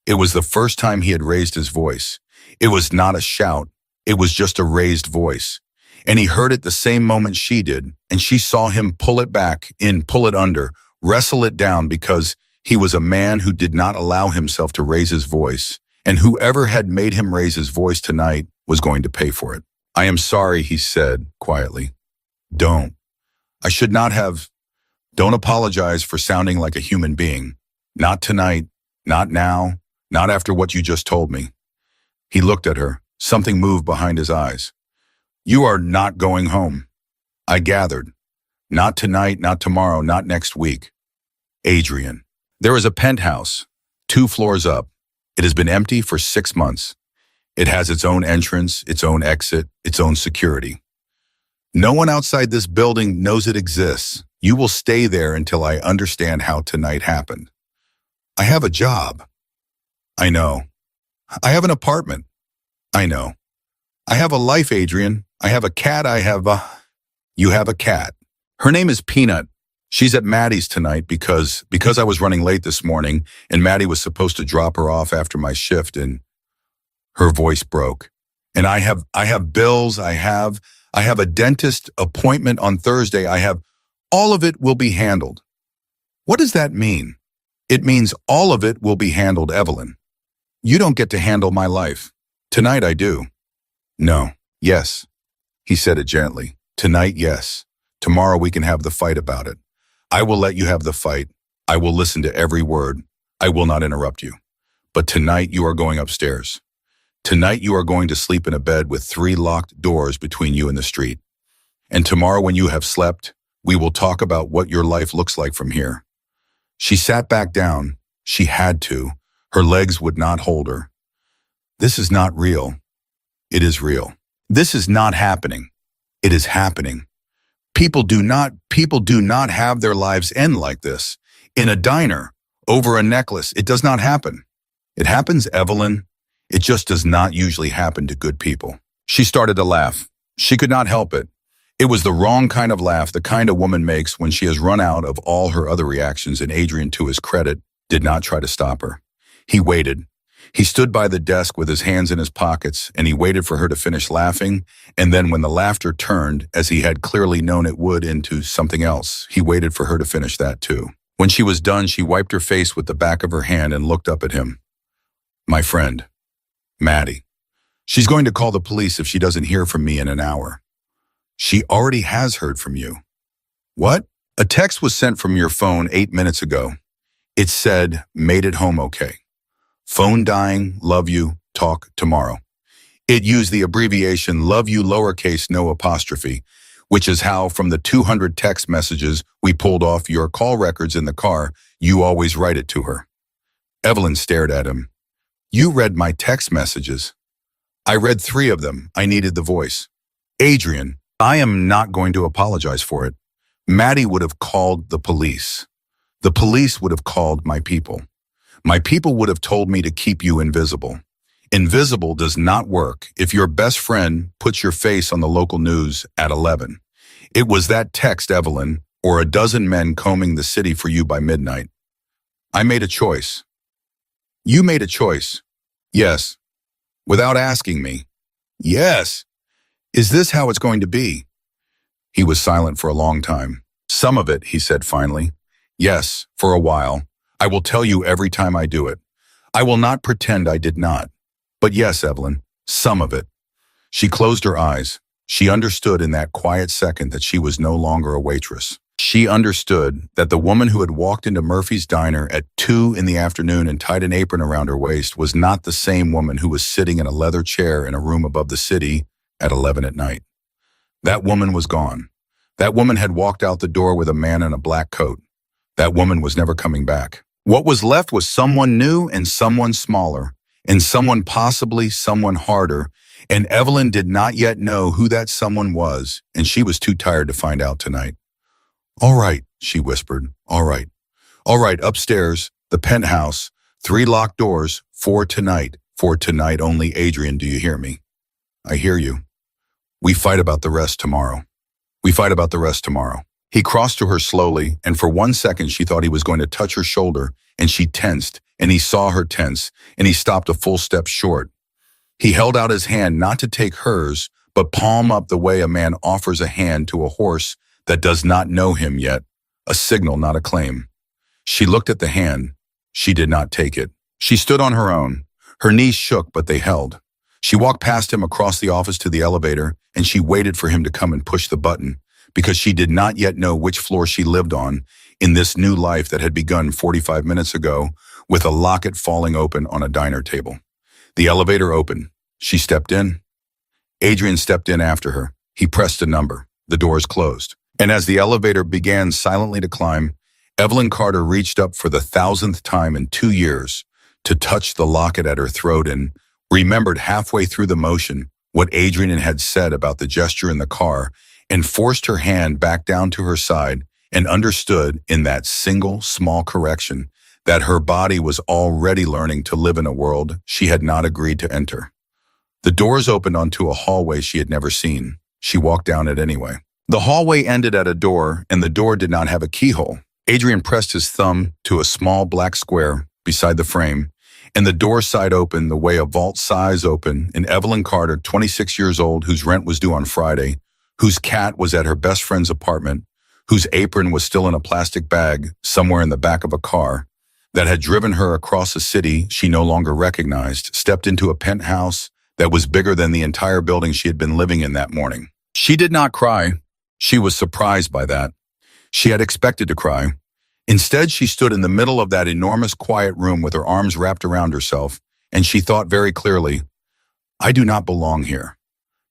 It was the first time he had raised his voice. It was not a shout. It was just a raised voice. And he heard it the same moment she did, and she saw him pull it back in, pull it under, wrestle it down because he was a man who did not allow himself to raise his voice, and whoever had made him raise his voice tonight was going to pay for it. I am sorry, he said quietly. Don't. I should not have. Don't apologize for sounding like a human being. Not tonight, not now, not after what you just told me. He looked at her. Something moved behind his eyes. You are not going home. I gathered. Not tonight, not tomorrow, not next week. Adrian. There is a penthouse, 2 floors up. It has been empty for 6 months. It has its own entrance, its own exit, its own security. No one outside this building knows it exists. You will stay there until I understand how tonight happened. I have a job. I know. I have an apartment. I know. I have a life, Adrian. I have a cat. You have a cat. Her name is Peanut. She's at Maddie's tonight because I was running late this morning and Maddie was supposed to drop her off after my shift and her voice broke. And I have bills. I have a dentist appointment on Thursday. All of it will be handled. What does that mean? It means all of it will be handled, Evelyn. You don't get to handle my life. Tonight I do. No. Yes. He said it gently. Tonight, yes. Tomorrow we can have the fight about it. I will let you have the fight. I will listen to every word. I will not interrupt you. But tonight you are going upstairs. Tonight you are going to sleep in a bed with 3 locked doors between you and the street. And tomorrow when you have slept, we will talk about what your life looks like from here. She sat back down. She had to. Her legs would not hold her. This is not real. It is real. This is not happening. It is happening. People do not have their lives end like this. In a diner, over a necklace, it does not happen. It happens, Evelyn. It just does not usually happen to good people. She started to laugh. She could not help it. It was the wrong kind of laugh, the kind a woman makes when she has run out of all her other reactions, and Adrian, to his credit, did not try to stop her. He waited. He stood by the desk with his hands in his pockets, and he waited for her to finish laughing, and then when the laughter turned, as he had clearly known it would, into something else, he waited for her to finish that too. When she was done, she wiped her face with the back of her hand and looked up at him. My friend, Maddie. She's going to call the police if she doesn't hear from me in an hour. She already has heard from you. What? A text was sent from your phone 8 minutes ago. It said, made it home okay. Phone dying, love you, talk tomorrow. It used the abbreviation love you lowercase no apostrophe, which is how from the 200 text messages we pulled off your call records in the car, you always write it to her. Evelyn stared at him. You read my text messages. I read 3 of them. I needed the voice. Adrian, I am not going to apologize for it. Maddie would have called the police. The police would have called my people. My people would have told me to keep you invisible. Invisible does not work if your best friend puts your face on the local news at 11. It was that text, Evelyn, or a dozen men combing the city for you by midnight. I made a choice. You made a choice. Yes. Without asking me. Yes. Is this how it's going to be? He was silent for a long time. Some of it, he said finally. Yes, for a while. I will tell you every time I do it. I will not pretend I did not. But yes, Evelyn, some of it. She closed her eyes. She understood in that quiet second that she was no longer a waitress. She understood that the woman who had walked into Murphy's diner at 2 in the afternoon and tied an apron around her waist was not the same woman who was sitting in a leather chair in a room above the city, at 11 at night. That woman was gone. That woman had walked out the door with a man in a black coat. That woman was never coming back. What was left was someone new and someone smaller, and someone possibly someone harder, and Evelyn did not yet know who that someone was, and she was too tired to find out tonight. "All right," she whispered. "All right. All right, upstairs, the penthouse, 3 locked doors, for tonight only. Adrian, do you hear me?" "I hear you. We fight about the rest tomorrow. We fight about the rest tomorrow." He crossed to her slowly, and for 1 second she thought he was going to touch her shoulder, and she tensed, and he saw her tense, and he stopped a full step short. He held out his hand not to take hers, but palm up the way a man offers a hand to a horse that does not know him yet, a signal, not a claim. She looked at the hand. She did not take it. She stood on her own. Her knees shook, but they held. She walked past him across the office to the elevator, and she waited for him to come and push the button, because she did not yet know which floor she lived on in this new life that had begun 45 minutes ago with a locket falling open on a diner table. The elevator opened. She stepped in. Adrian stepped in after her. He pressed a number. The doors closed. And as the elevator began silently to climb, Evelyn Carter reached up for the 1,000th time in 2 years to touch the locket at her throat and remembered halfway through the motion what Adrian had said about the gesture in the car and forced her hand back down to her side and understood in that single small correction that her body was already learning to live in a world she had not agreed to enter. The doors opened onto a hallway she had never seen. She walked down it anyway. The hallway ended at a door, and the door did not have a keyhole. Adrian pressed his thumb to a small black square beside the frame, and the door side opened the way a vault size opened, and Evelyn Carter, 26 years old, whose rent was due on Friday, whose cat was at her best friend's apartment, whose apron was still in a plastic bag somewhere in the back of a car that had driven her across a city she no longer recognized, stepped into a penthouse that was bigger than the entire building she had been living in that morning. She did not cry. She was surprised by that. She had expected to cry. Instead, she stood in the middle of that enormous quiet room with her arms wrapped around herself, and she thought very clearly, "I do not belong here.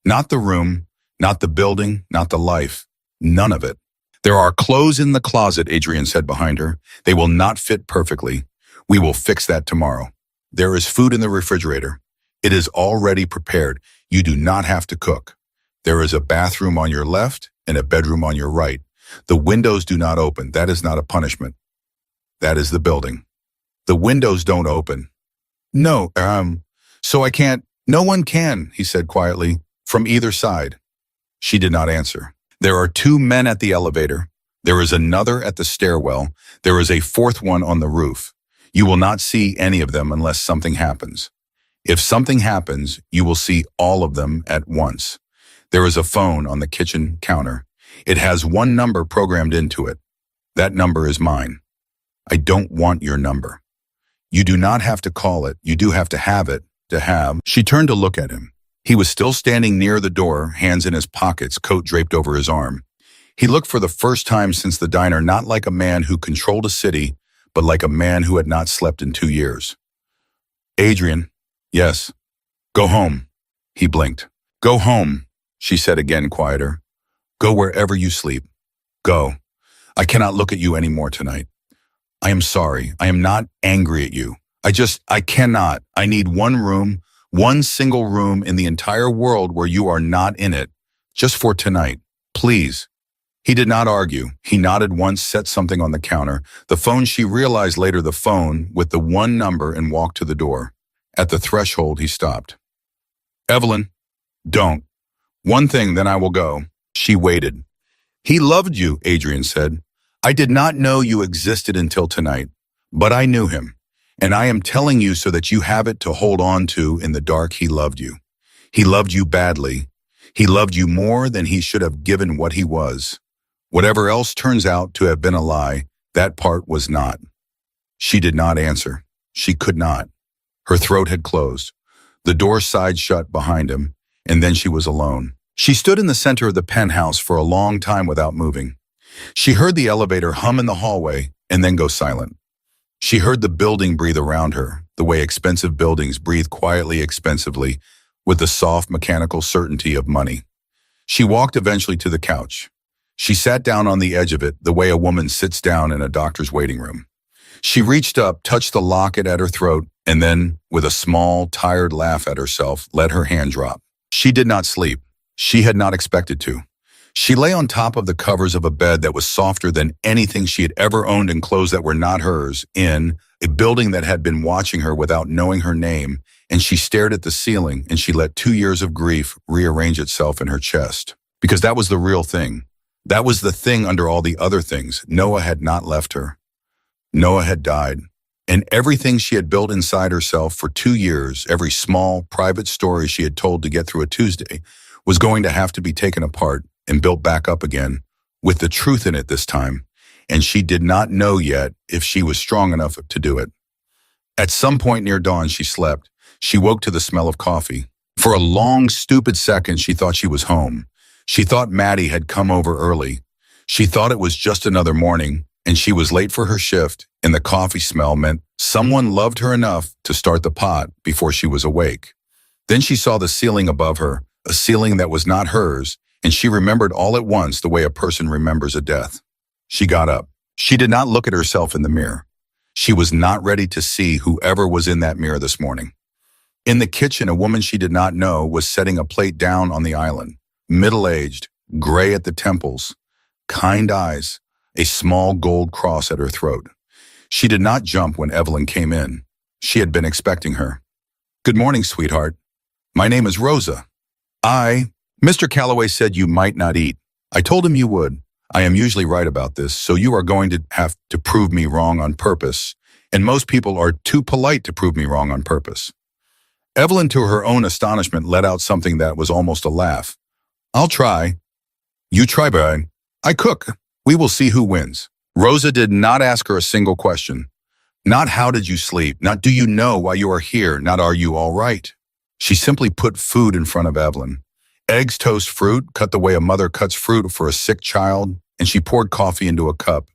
Not the room, not the building, not the life. None of it. There are clothes in the closet," Adrian said behind her. "They will not fit perfectly. We will fix that tomorrow. There is food in the refrigerator. It is already prepared. You do not have to cook. There is a bathroom on your left and a bedroom on your right. The windows do not open. That is not a punishment. That is the building. The windows don't open." "No, so I can't." "No one can," he said quietly, "from either side." She did not answer. "There are 2 men at the elevator. There is another at the stairwell. There is a 4th one on the roof. You will not see any of them unless something happens. If something happens, you will see all of them at once. There is a phone on the kitchen counter. It has 1 number programmed into it. That number is mine. I don't want your number. You do not have to call it. You do have to have it, to have." She turned to look at him. He was still standing near the door, hands in his pockets, coat draped over his arm. He looked for the first time since the diner not like a man who controlled a city, but like a man who had not slept in 2 years. "Adrian." "Yes." "Go home." He blinked. "Go home," she said again, quieter. "Go wherever you sleep. Go. I cannot look at you anymore tonight. I am sorry. I am not angry at you. I cannot. I need 1 room, 1 single room in the entire world where you are not in it, just for tonight. Please." He did not argue. He nodded once, set something on the counter, the phone she realized later, the phone with the 1 number, and walked to the door. At the threshold, he stopped. "Evelyn, don't. 1 thing, then I will go." She waited. "He loved you," Adrian said. "I did not know you existed until tonight, but I knew him. And I am telling you so that you have it to hold on to in the dark. He loved you. He loved you badly. He loved you more than he should have given what he was. Whatever else turns out to have been a lie, that part was not." She did not answer. She could not. Her throat had closed. The door side shut behind him, and then she was alone. She stood in the center of the penthouse for a long time without moving. She heard the elevator hum in the hallway and then go silent. She heard the building breathe around her, the way expensive buildings breathe quietly, expensively, with the soft mechanical certainty of money. She walked eventually to the couch. She sat down on the edge of it the way a woman sits down in a doctor's waiting room. She reached up, touched the locket at her throat, and then, with a small, tired laugh at herself, let her hand drop. She did not sleep. She had not expected to. She lay on top of the covers of a bed that was softer than anything she had ever owned in clothes that were not hers, in a building that had been watching her without knowing her name, and she stared at the ceiling and she let 2 years of grief rearrange itself in her chest. Because that was the real thing. That was the thing under all the other things. Noah had not left her. Noah had died. And everything she had built inside herself for 2 years, every small, private story she had told to get through a Tuesday, was going to have to be taken apart and built back up again, with the truth in it this time, and she did not know yet if she was strong enough to do it. At some point near dawn, she slept. She woke to the smell of coffee. For a long, stupid second, she thought she was home. She thought Maddie had come over early. She thought it was just another morning, and she was late for her shift, and the coffee smell meant someone loved her enough to start the pot before she was awake. Then she saw the ceiling above her, a ceiling that was not hers, and she remembered all at once the way a person remembers a death. She got up. She did not look at herself in the mirror. She was not ready to see whoever was in that mirror this morning. In the kitchen, a woman she did not know was setting a plate down on the island, middle-aged, gray at the temples, kind eyes, a small gold cross at her throat. She did not jump when Evelyn came in. She had been expecting her. "Good morning, sweetheart. My name is Rosa. Mr. Calloway said you might not eat. I told him you would. I am usually right about this, so you are going to have to prove me wrong on purpose, and most people are too polite to prove me wrong on purpose." Evelyn, to her own astonishment, let out something that was almost a laugh. "I'll try." "You try, Brian. I cook. We will see who wins." Rosa did not ask her a single question. Not how did you sleep, not do you know why you are here, not are you all right. She simply put food in front of Evelyn. Eggs, toast, fruit, cut the way a mother cuts fruit for a sick child, and she poured coffee into a cup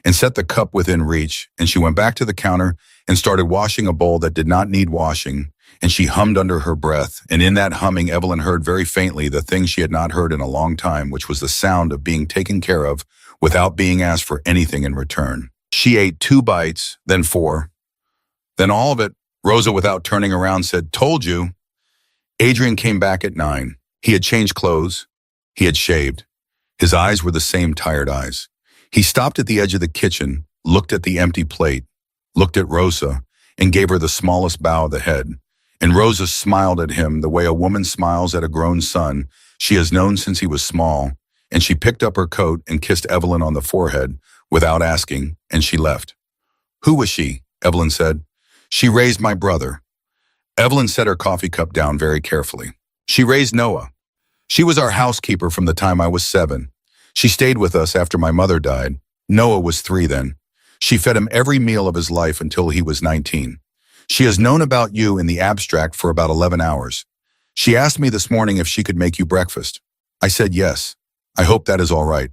and set the cup within reach, and she went back to the counter and started washing a bowl that did not need washing, and she hummed under her breath, and in that humming Evelyn heard very faintly the thing she had not heard in a long time, which was the sound of being taken care of without being asked for anything in return. She ate 2 bites, then 4, then all of it. Rosa, without turning around, said, "Told you." Adrian came back at 9. He had changed clothes. He had shaved. His eyes were the same tired eyes. He stopped at the edge of the kitchen, looked at the empty plate, looked at Rosa, and gave her the smallest bow of the head. And Rosa smiled at him the way a woman smiles at a grown son she has known since he was small, and she picked up her coat and kissed Evelyn on the forehead without asking, and she left. "Who was she?" Evelyn said. "She raised my brother." Evelyn set her coffee cup down very carefully. "She raised Noah. She was our housekeeper from the time I was 7. She stayed with us after my mother died. Noah was 3 then. She fed him every meal of his life until he was 19. She has known about you in the abstract for about 11 hours. She asked me this morning if she could make you breakfast. I said yes. I hope that is all right."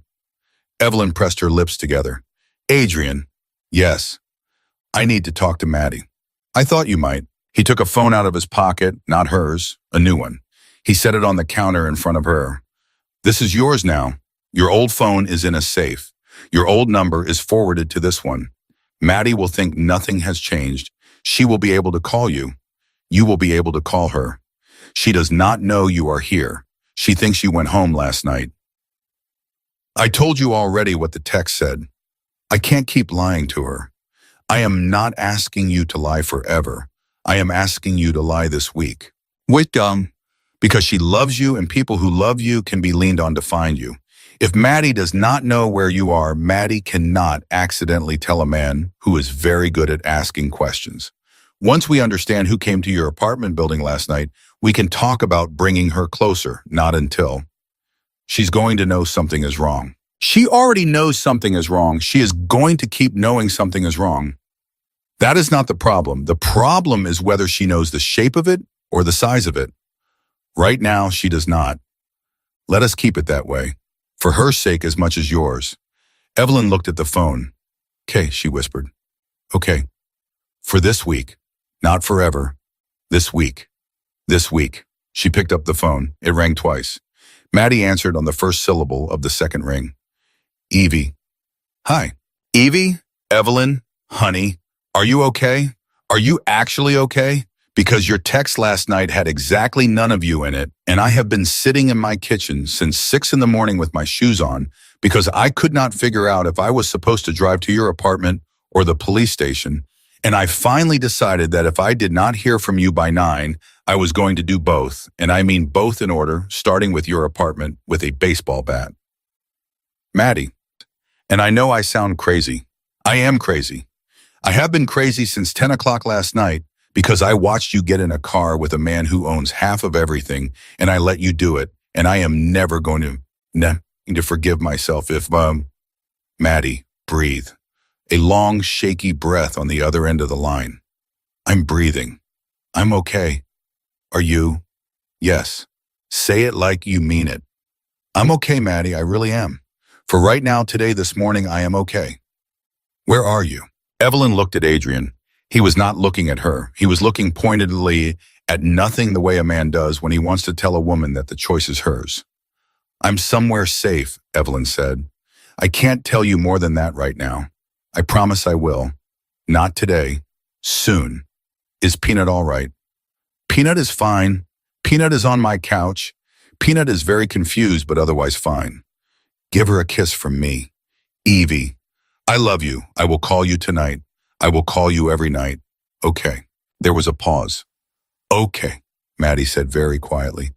Evelyn pressed her lips together. "Adrian." "Yes. I need to talk to Maddie." "I thought you might." He took a phone out of his pocket, not hers, a new one. He set it on the counter in front of her. "This is yours now. Your old phone is in a safe. Your old number is forwarded to this one. Maddie will think nothing has changed. She will be able to call you. You will be able to call her. She does not know you are here. She thinks you went home last night. I told you already what the text said. I can't keep lying to her. I am not asking you to lie forever. I am asking you to lie this week. Wait, because she loves you and people who love you can be leaned on to find you. If Maddie does not know where you are, Maddie cannot accidentally tell a man who is very good at asking questions. Once we understand who came to your apartment building last night, we can talk about bringing her closer, not until. She's going to know something is wrong. She already knows something is wrong. She is going to keep knowing something is wrong. That is not the problem. The problem is whether she knows the shape of it or the size of it. Right now, she does not. Let us keep it that way, for her sake as much as yours. Evelyn looked at the phone. "Okay," she whispered. "Okay. For this week. Not forever. This week. This week." She picked up the phone. It rang twice. Maddie answered on the first syllable of the second ring. Evie. Hi. Evie? Evelyn? Honey? Are you okay? Are you actually okay? Because your text last night had exactly none of you in it, and I have been sitting in my kitchen since 6 in the morning with my shoes on because I could not figure out if I was supposed to drive to your apartment or the police station, and I finally decided that if I did not hear from you by 9, I was going to do both, and I mean both in order, starting with your apartment with a baseball bat. Maddie. And I know I sound crazy. I am crazy. I have been crazy since 10 o'clock last night because I watched you get in a car with a man who owns half of everything, and I let you do it, and I am never going to forgive myself if, Maddie, breathe. A long, shaky breath on the other end of the line. I'm breathing. I'm okay. Are you? Yes. Say it like you mean it. I'm okay, Maddie, I really am. For right now, today, this morning, I am okay. Where are you? Evelyn looked at Adrian. He was not looking at her. He was looking pointedly at nothing the way a man does when he wants to tell a woman that the choice is hers. I'm somewhere safe, Evelyn said. I can't tell you more than that right now. I promise I will. Not today. Soon. Is Peanut all right? Peanut is fine. Peanut is on my couch. Peanut is very confused but otherwise fine. Give her a kiss from me. Evie. I love you. I will call you tonight. I will call you every night. Okay. There was a pause. Okay, Maddie said very quietly.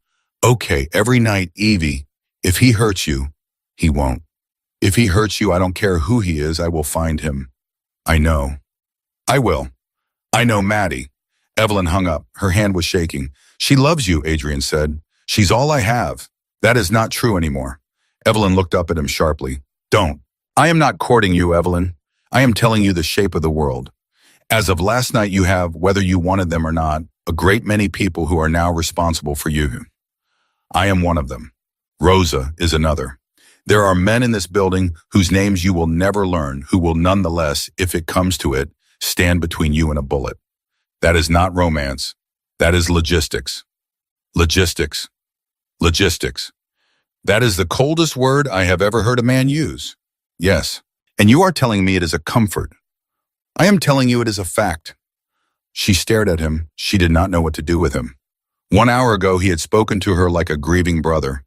Okay, every night, Evie. If he hurts you, he won't. If he hurts you, I don't care who he is, I will find him. I know. I will. I know, Maddie. Evelyn hung up. Her hand was shaking. She loves you, Adrian said. She's all I have. That is not true anymore. Evelyn looked up at him sharply. Don't. I am not courting you, Evelyn. I am telling you the shape of the world. As of last night, you have, whether you wanted them or not, a great many people who are now responsible for you. I am one of them. Rosa is another. There are men in this building whose names you will never learn, who will nonetheless, if it comes to it, stand between you and a bullet. That is not romance. That is logistics. Logistics. Logistics. That is the coldest word I have ever heard a man use. Yes. And you are telling me it is a comfort. I am telling you it is a fact. She stared at him. She did not know what to do with him. 1 hour ago, he had spoken to her like a grieving brother.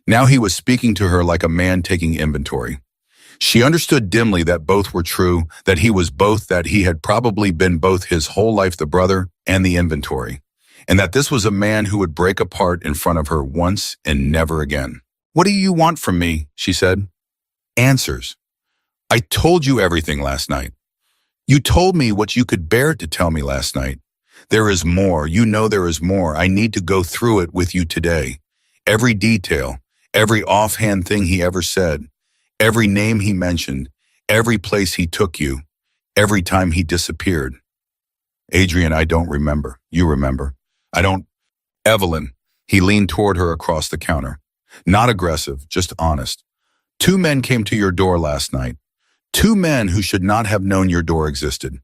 Now he was speaking to her like a man taking inventory. She understood dimly that both were true, that he was both, that he had probably been both his whole life the brother and the inventory, and that this was a man who would break apart in front of her once and never again. What do you want from me? She said. Answers. I told you everything last night. You told me what you could bear to tell me last night. There is more. You know there is more. I need to go through it with you today. Every detail, every offhand thing he ever said, every name he mentioned, every place he took you, every time he disappeared. Adrian, I don't remember. You remember. I don't. Evelyn. He leaned toward her across the counter. Not aggressive, just honest. 2 men came to your door last night. 2 men who should not have known your door existed.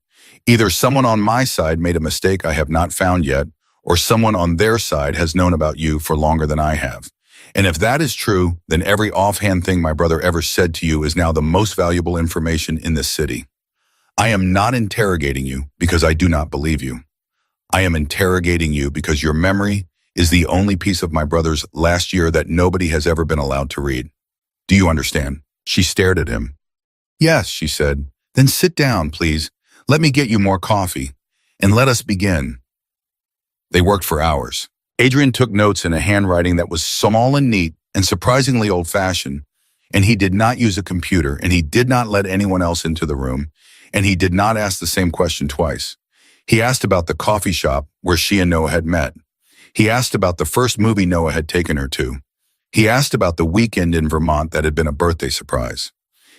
Either someone on my side made a mistake I have not found yet, or someone on their side has known about you for longer than I have. And if that is true, then every offhand thing my brother ever said to you is now the most valuable information in this city. I am not interrogating you because I do not believe you. I am interrogating you because your memory is the only piece of my brother's last year that nobody has ever been allowed to read. Do you understand? She stared at him. Yes, she said. Then sit down, please. Let me get you more coffee. And let us begin. They worked for hours. Adrian took notes in a handwriting that was small and neat and surprisingly old-fashioned, and he did not use a computer, and he did not let anyone else into the room, and he did not ask the same question twice. He asked about the coffee shop where she and Noah had met. He asked about the first movie Noah had taken her to. He asked about the weekend in Vermont that had been a birthday surprise.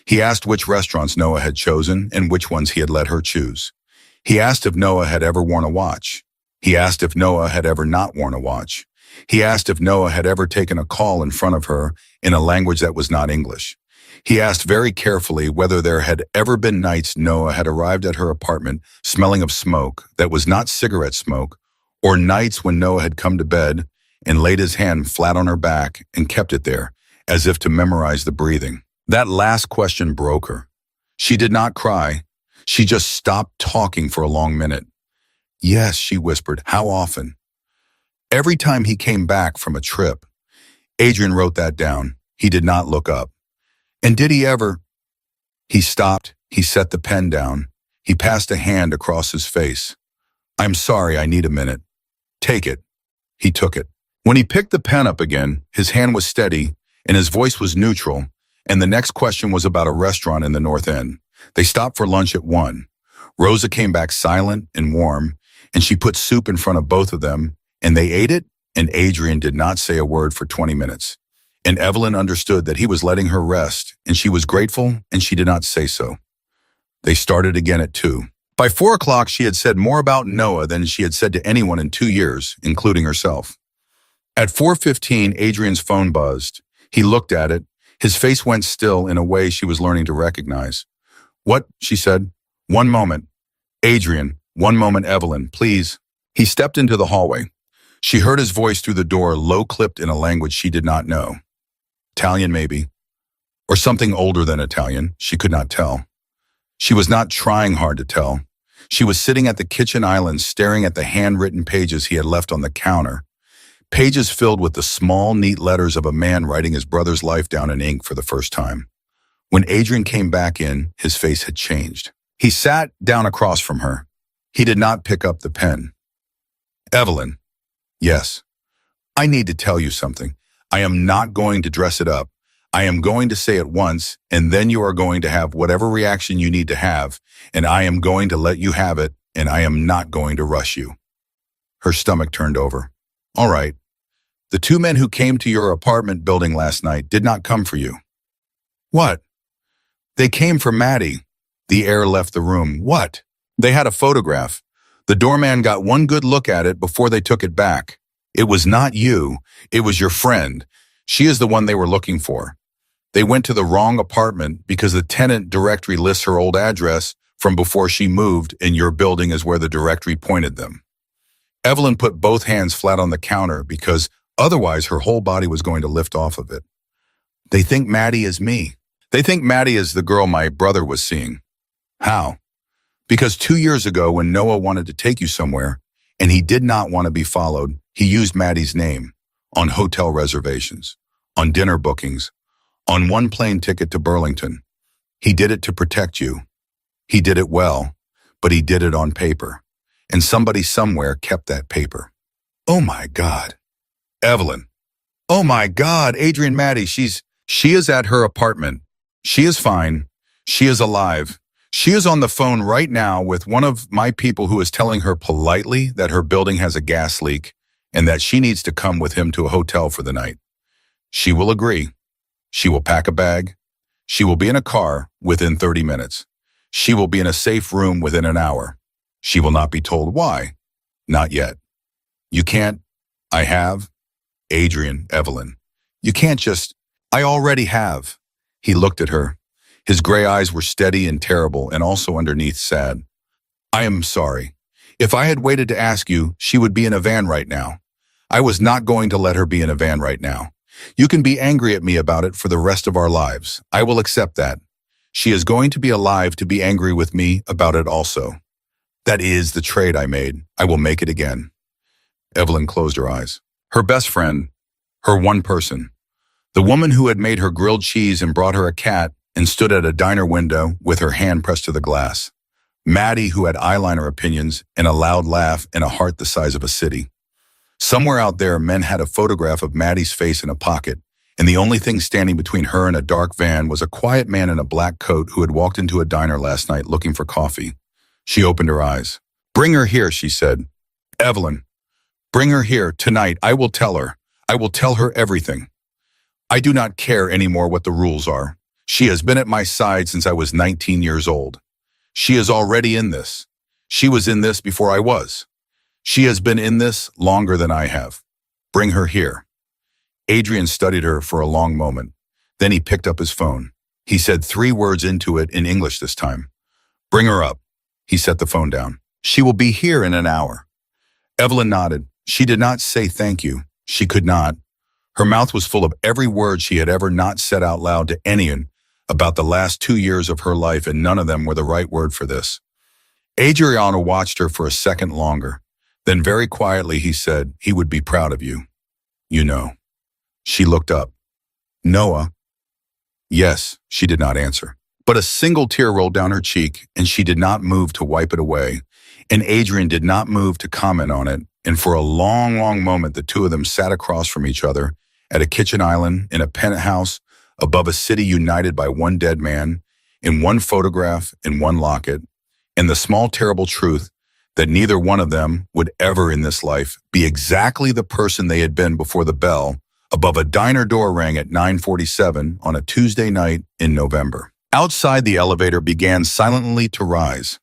He asked which restaurants Noah had chosen and which ones he had let her choose. He asked if Noah had ever worn a watch. He asked if Noah had ever not worn a watch. He asked if Noah had ever taken a call in front of her in a language that was not English. He asked very carefully whether there had ever been nights Noah had arrived at her apartment smelling of smoke that was not cigarette smoke, or nights when Noah had come to bed and laid his hand flat on her back and kept it there, as if to memorize the breathing. That last question broke her. She did not cry. She just stopped talking for a long minute. Yes, she whispered. How often? Every time he came back from a trip. Adrian wrote that down. He did not look up. And did he ever? He stopped. He set the pen down. He passed a hand across his face. I'm sorry, I need a minute. Take it. He took it. When he picked the pen up again, his hand was steady and his voice was neutral, and the next question was about a restaurant in the North End. They stopped for lunch at 1. Rosa came back silent and warm, and she put soup in front of both of them, and they ate it, and Adrian did not say a word for 20 minutes. And Evelyn understood that he was letting her rest, and she was grateful, and she did not say so. They started again at 2. By 4 o'clock, she had said more about Noah than she had said to anyone in 2 years, including herself. At 4:15, Adrian's phone buzzed. He looked at it. His face went still in a way she was learning to recognize. What? She said. 1 moment. Adrian, 1 moment, Evelyn, please. He stepped into the hallway. She heard his voice through the door, low-clipped in a language she did not know. Italian, maybe. Or something older than Italian. She could not tell. She was not trying hard to tell. She was sitting at the kitchen island staring at the handwritten pages he had left on the counter. Pages filled with the small, neat letters of a man writing his brother's life down in ink for the first time. When Adrian came back in, his face had changed. He sat down across from her. He did not pick up the pen. Evelyn. Yes. I need to tell you something. I am not going to dress it up. I am going to say it once, and then you are going to have whatever reaction you need to have, and I am going to let you have it, and I am not going to rush you. Her stomach turned over. All right. The 2 men who came to your apartment building last night did not come for you. What? They came for Maddie. The air left the room. What? They had a photograph. The doorman got one good look at it before they took it back. It was not you. It was your friend. She is the one they were looking for. They went to the wrong apartment because the tenant directory lists her old address from before she moved, and your building is where the directory pointed them. Evelyn put both hands flat on the counter because otherwise her whole body was going to lift off of it. They think Maddie is me. They think Maddie is the girl my brother was seeing. How? Because 2 years ago when Noah wanted to take you somewhere and he did not want to be followed, he used Maddie's name on hotel reservations, on dinner bookings, on one plane ticket to Burlington. He did it to protect you. He did it well, but he did it on paper. And somebody somewhere kept that paper. Oh my God. Evelyn. Oh my God, Adrian Maddie, she is at her apartment. She is fine. She is alive. She is on the phone right now with one of my people who is telling her politely that her building has a gas leak and that she needs to come with him to a hotel for the night. She will agree. She will pack a bag. She will be in a car within 30 minutes. She will be in a safe room within an hour. She will not be told why. Not yet. You can't. I have. Adrian, Evelyn. You can't just. I already have. He looked at her. His gray eyes were steady and terrible and also underneath sad. I am sorry. If I had waited to ask you, she would be in a van right now. I was not going to let her be in a van right now. You can be angry at me about it for the rest of our lives. I will accept that. She is going to be alive to be angry with me about it also. That is the trade I made. I will make it again. Evelyn closed her eyes. Her best friend, her one person, the woman who had made her grilled cheese and brought her a cat and stood at a diner window with her hand pressed to the glass. Maddie, who had eyeliner opinions and a loud laugh and a heart the size of a city. Somewhere out there, men had a photograph of Maddie's face in a pocket, and the only thing standing between her and a dark van was a quiet man in a black coat who had walked into a diner last night looking for coffee. She opened her eyes. Bring her here, she said. Evelyn, bring her here tonight. I will tell her. I will tell her everything. I do not care anymore what the rules are. She has been at my side since I was 19 years old. She is already in this. She was in this before I was. She has been in this longer than I have. Bring her here. Adrian studied her for a long moment. Then he picked up his phone. He said 3 words into it in English this time. Bring her up. He set the phone down. She will be here in an hour. Evelyn nodded. She did not say thank you. She could not. Her mouth was full of every word she had ever not said out loud to anyone about the last 2 years of her life, and none of them were the right word for this. Adriano watched her for a second longer. Then very quietly he said he would be proud of you. You know. She looked up. Noah. Yes, she did not answer. But a single tear rolled down her cheek, and she did not move to wipe it away, and Adrian did not move to comment on it, and for a long, long moment the two of them sat across from each other at a kitchen island in a penthouse above a city united by one dead man, in one photograph, in one locket, and the small terrible truth that neither one of them would ever in this life be exactly the person they had been before the bell above a diner door rang at 9:47 on a Tuesday night in November. Outside, the elevator began silently to rise.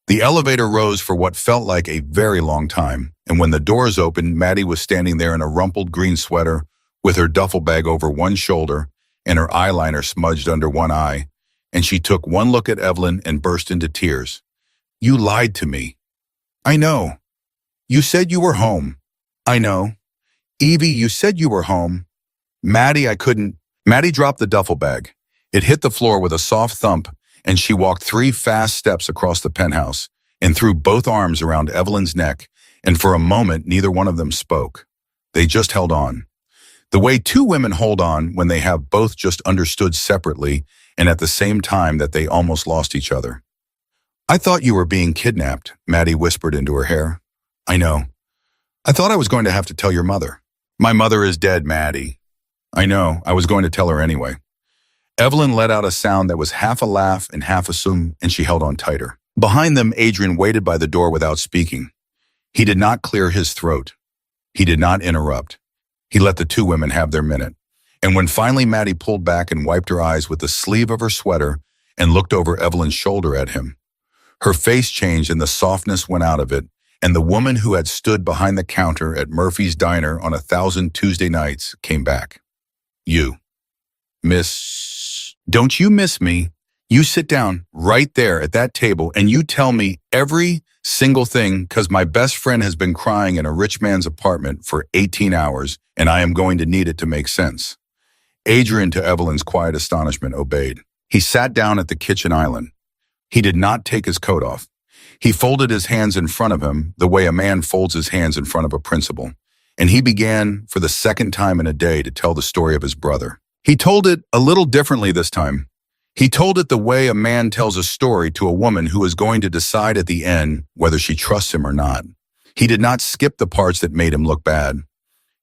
The elevator rose for what felt like a very long time, and when the doors opened, Maddie was standing there in a rumpled green sweater with her duffel bag over one shoulder and her eyeliner smudged under one eye, and she took one look at Evelyn and burst into tears. You lied to me. I know. You said you were home. I know. Evie, you said you were home. Maddie, I couldn't. Maddie dropped the duffel bag. It hit the floor with a soft thump, and she walked 3 fast steps across the penthouse and threw both arms around Evelyn's neck, and for a moment neither one of them spoke. They just held on. The way 2 women hold on when they have both just understood separately and at the same time that they almost lost each other. I thought you were being kidnapped, Maddie whispered into her hair. I know. I thought I was going to have to tell your mother. My mother is dead, Maddie. I know. I was going to tell her anyway. Evelyn let out a sound that was half a laugh and half a soom, and she held on tighter. Behind them, Adrian waited by the door without speaking. He did not clear his throat. He did not interrupt. He let the 2 women have their minute. And when finally Maddie pulled back and wiped her eyes with the sleeve of her sweater and looked over Evelyn's shoulder at him, her face changed and the softness went out of it, and the woman who had stood behind the counter at Murphy's Diner on 1,000 Tuesday nights came back. You. Miss, don't you miss me? You sit down right there at that table and you tell me every single thing, because my best friend has been crying in a rich man's apartment for 18 hours and I am going to need it to make sense. Adrian, to Evelyn's quiet astonishment, obeyed. He sat down at the kitchen island. He did not take his coat off. He folded his hands in front of him the way a man folds his hands in front of a principal, and he began for the second time in a day to tell the story of his brother. He told it a little differently this time. He told it the way a man tells a story to a woman who is going to decide at the end whether she trusts him or not. He did not skip the parts that made him look bad.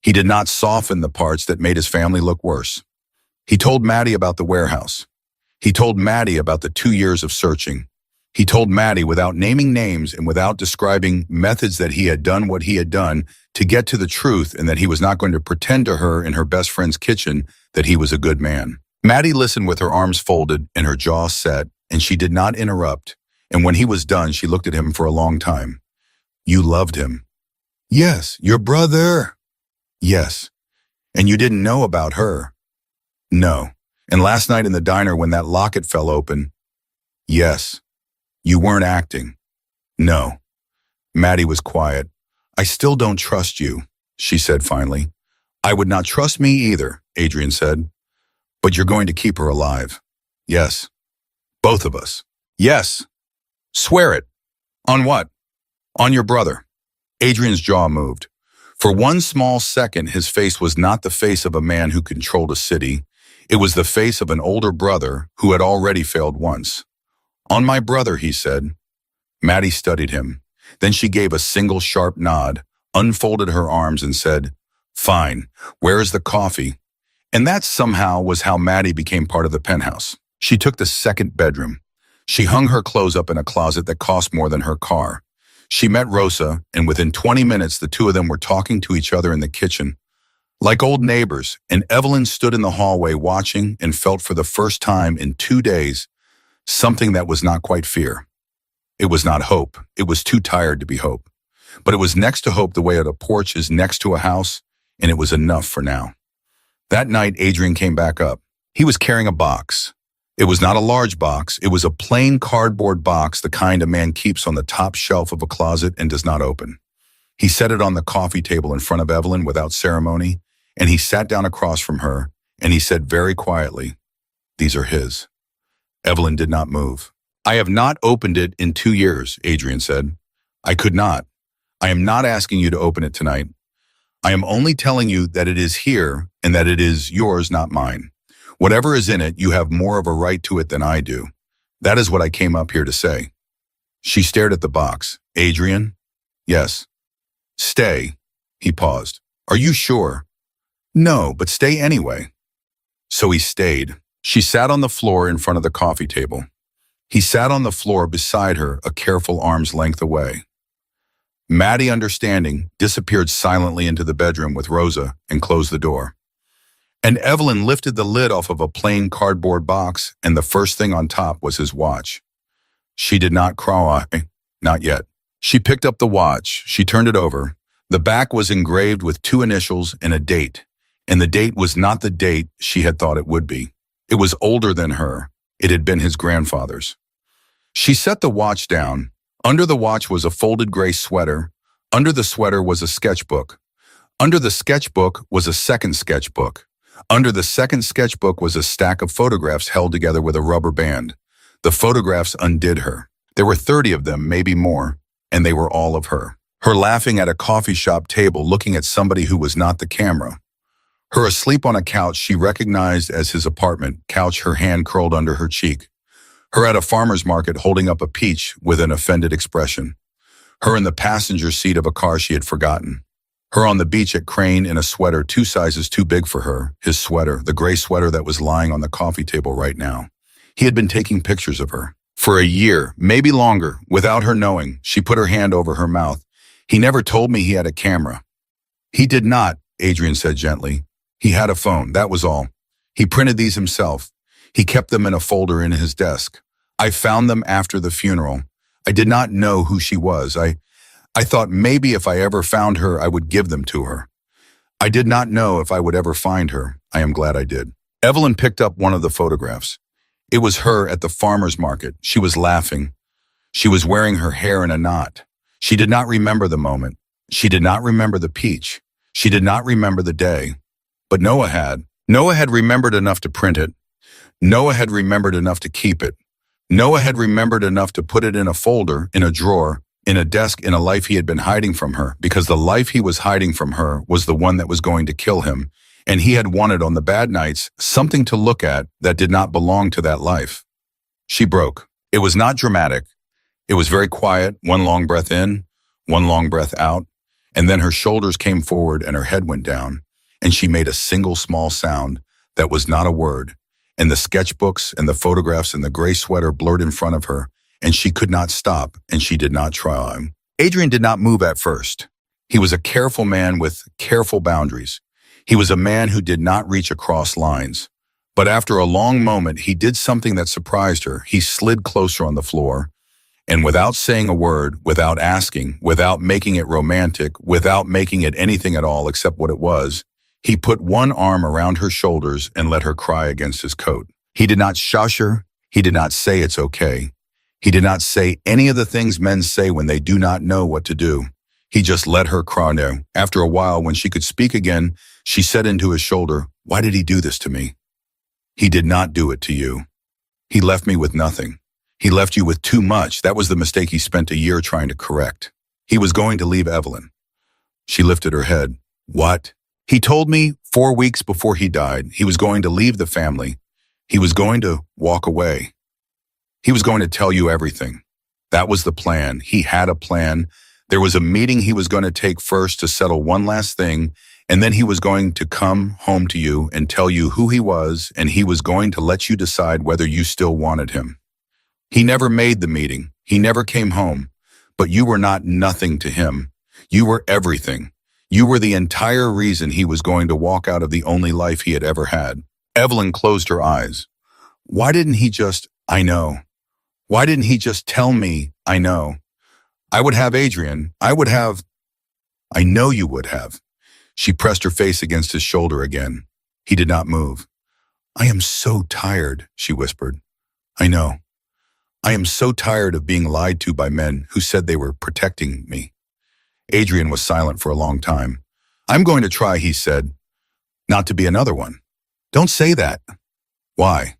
He did not soften the parts that made his family look worse. He told Maddie about the warehouse. He told Maddie about the 2 years of searching. He told Maddie without naming names and without describing methods that he had done what he had done to get to the truth, and that he was not going to pretend to her in her best friend's kitchen that he was a good man. Maddie listened with her arms folded and her jaw set, and she did not interrupt, and when he was done, she looked at him for a long time. You loved him. Yes. Your brother. Yes. And you didn't know about her. No. And last night in the diner when that locket fell open. Yes. You weren't acting. No. Maddie was quiet. I still don't trust you, she said finally. I would not trust me either, Adrian said. But you're going to keep her alive. Yes. Both of us. Yes. Swear it. On what? On your brother. Adrian's jaw moved. For one small second, his face was not the face of a man who controlled a city. It was the face of an older brother who had already failed once. On my brother, he said. Maddie studied him. Then she gave a single sharp nod, unfolded her arms and said, Fine, where is the coffee? And that somehow was how Maddie became part of the penthouse. She took the second bedroom. She hung her clothes up in a closet that cost more than her car. She met Rosa, and within 20 minutes, the two of them were talking to each other in the kitchen, like old neighbors, and Evelyn stood in the hallway watching and felt for the first time in 2 days something that was not quite fear. It was not hope. It was too tired to be hope. But it was next to hope the way a porch is next to a house, and it was enough for now. That night, Adrian came back up. He was carrying a box. It was not a large box. It was a plain cardboard box, the kind a man keeps on the top shelf of a closet and does not open. He set it on the coffee table in front of Evelyn without ceremony, and he sat down across from her, and he said very quietly, "These are his." Evelyn did not move. "I have not opened it in 2 years," Adrian said. "I could not. I am not asking you to open it tonight. I am only telling you that it is here and that it is yours, not mine. Whatever is in it, you have more of a right to it than I do. That is what I came up here to say." She stared at the box. "Adrian?" "Yes." "Stay." He paused. "Are you sure?" "No, but stay anyway." So he stayed. She sat on the floor in front of the coffee table. He sat on the floor beside her, a careful arm's length away. Maddie, understanding, disappeared silently into the bedroom with Rosa and closed the door. And Evelyn lifted the lid off of a plain cardboard box, and the first thing on top was his watch. She did not cry, not yet. She picked up the watch. She turned it over. The back was engraved with 2 initials and a date, and the date was not the date she had thought it would be. It was older than her. It had been his grandfather's. She set the watch down. Under the watch was a folded gray sweater. Under the sweater was a sketchbook. Under the sketchbook was a second sketchbook. Under the second sketchbook was a stack of photographs held together with a rubber band. The photographs undid her. There were 30 of them, maybe more, and they were all of her. Her laughing at a coffee shop table looking at somebody who was not the camera. Her asleep on a couch she recognized as his apartment couch, her hand curled under her cheek. Her at a farmer's market holding up a peach with an offended expression. Her in the passenger seat of a car she had forgotten. Her on the beach at Crane in a sweater 2 sizes too big for her, his sweater, the gray sweater that was lying on the coffee table right now. He had been taking pictures of her. For a year, maybe longer, without her knowing, she put her hand over her mouth. "He never told me he had a camera." "He did not," Adrian said gently. "He had a phone, that was all. He printed these himself. He kept them in a folder in his desk. I found them after the funeral. I did not know who she was. I thought maybe if I ever found her, I would give them to her. I did not know if I would ever find her. I am glad I did." Evelyn picked up one of the photographs. It was her at the farmer's market. She was laughing. She was wearing her hair in a knot. She did not remember the moment. She did not remember the peach. She did not remember the day. But Noah had. Noah had remembered enough to print it. Noah had remembered enough to keep it. Noah had remembered enough to put it in a folder, in a drawer, in a desk, in a life he had been hiding from her, because the life he was hiding from her was the one that was going to kill him, and he had wanted on the bad nights something to look at that did not belong to that life. She broke. It was not dramatic. It was very quiet, 1 long breath in, 1 long breath out, and then her shoulders came forward and her head went down, and she made a single small sound that was not a word, and the sketchbooks and the photographs and the gray sweater blurred in front of her, and she could not stop, and she did not try. Adrian did not move at first. He was a careful man with careful boundaries. He was a man who did not reach across lines. But after a long moment, he did something that surprised her. He slid closer on the floor, and without saying a word, without asking, without making it romantic, without making it anything at all except what it was, he put one arm around her shoulders and let her cry against his coat. He did not shush her. He did not say it's okay. He did not say any of the things men say when they do not know what to do. He just let her cry now. After a while, when she could speak again, she said into his shoulder, "Why did he do this to me?" "He did not do it to you. He left me with nothing. He left you with too much. That was the mistake he spent a year trying to correct. He was going to leave Evelyn." She lifted her head. "What?" "He told me 4 weeks before he died, he was going to leave the family. He was going to walk away. He was going to tell you everything. That was the plan. He had a plan. There was a meeting he was going to take first to settle one last thing, and then he was going to come home to you and tell you who he was, and he was going to let you decide whether you still wanted him. He never made the meeting. He never came home. But you were not nothing to him. You were everything. You were the entire reason he was going to walk out of the only life he had ever had." Evelyn closed her eyes. "Why didn't he just, I know. Why didn't he just tell me, I know? I would have Adrian. I would have. I know you would have." She pressed her face against his shoulder again. He did not move. "I am so tired," she whispered. "I know. I am so tired of being lied to by men who said they were protecting me. Adrian was silent for a long time. I'm going to try, he said, not to be another one. Don't say that. Why?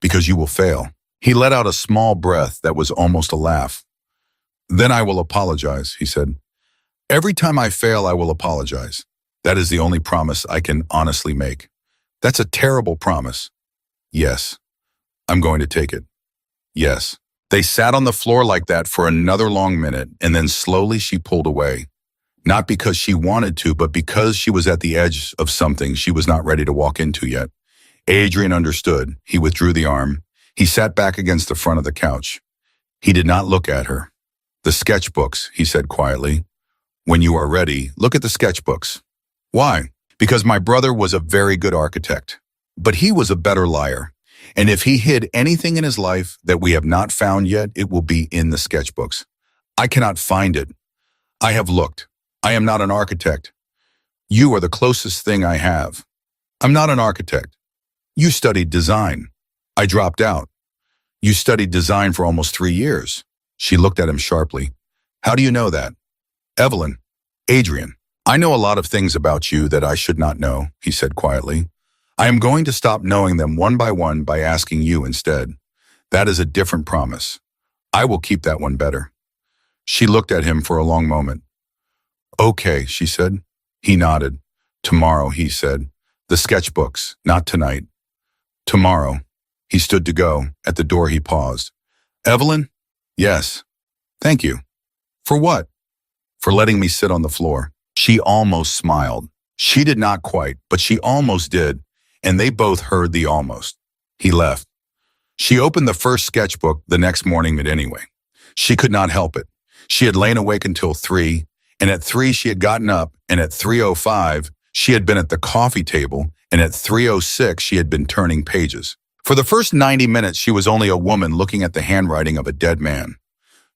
Because you will fail. He let out a small breath that was almost a laugh. Then I will apologize, he said. Every time I fail, I will apologize. That is the only promise I can honestly make. That's a terrible promise. Yes. I'm going to take it. Yes. They sat on the floor like that for another long minute, and then slowly she pulled away. Not because she wanted to, but because she was at the edge of something she was not ready to walk into yet. Adrian understood. He withdrew the arm. He sat back against the front of the couch. He did not look at her. The sketchbooks, he said quietly. When you are ready, look at the sketchbooks. Why? Because my brother was a very good architect, but he was a better liar. And if he hid anything in his life that we have not found yet, it will be in the sketchbooks. I cannot find it. I have looked. I am not an architect. You are the closest thing I have. I'm not an architect. You studied design. I dropped out. You studied design for almost 3 years. She looked at him sharply. How do you know that? Evelyn, Adrian, I know a lot of things about you that I should not know, he said quietly. I am going to stop knowing them one by asking you instead. That is a different promise. I will keep that one better. She looked at him for a long moment. Okay, she said. He nodded. Tomorrow, he said. The sketchbooks, not tonight. Tomorrow. He stood to go. At the door, he paused. Evelyn? Yes. Thank you. For what? For letting me sit on the floor. She almost smiled. She did not quite, but she almost did, and they both heard the almost. He left. She opened the first sketchbook the next morning anyway. She could not help it. She had lain awake until 3, and at 3 she had gotten up, and at 3:05 she had been at the coffee table, and at 3:06 she had been turning pages. For the first 90 minutes she was only a woman looking at the handwriting of a dead man.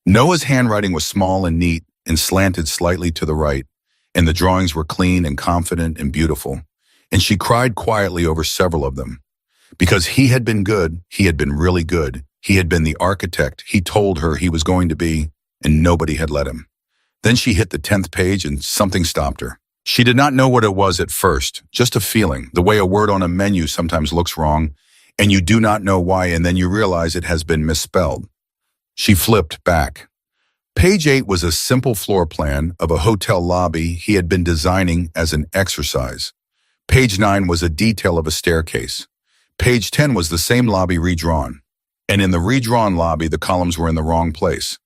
Noah's handwriting was small and neat and slanted slightly to the right, and the drawings were clean and confident and beautiful, and she cried quietly over several of them. Because he had been good, he had been really good. He had been the architect he told her he was going to be, and nobody had let him. Then she hit the 10th page and something stopped her. She did not know what it was at first, just a feeling, the way a word on a menu sometimes looks wrong, and you do not know why, and then you realize it has been misspelled. She flipped back. Page 8 was a simple floor plan of a hotel lobby he had been designing as an exercise. Page 9 was a detail of a staircase. Page 10 was the same lobby redrawn. And in the redrawn lobby, the columns were in the wrong place.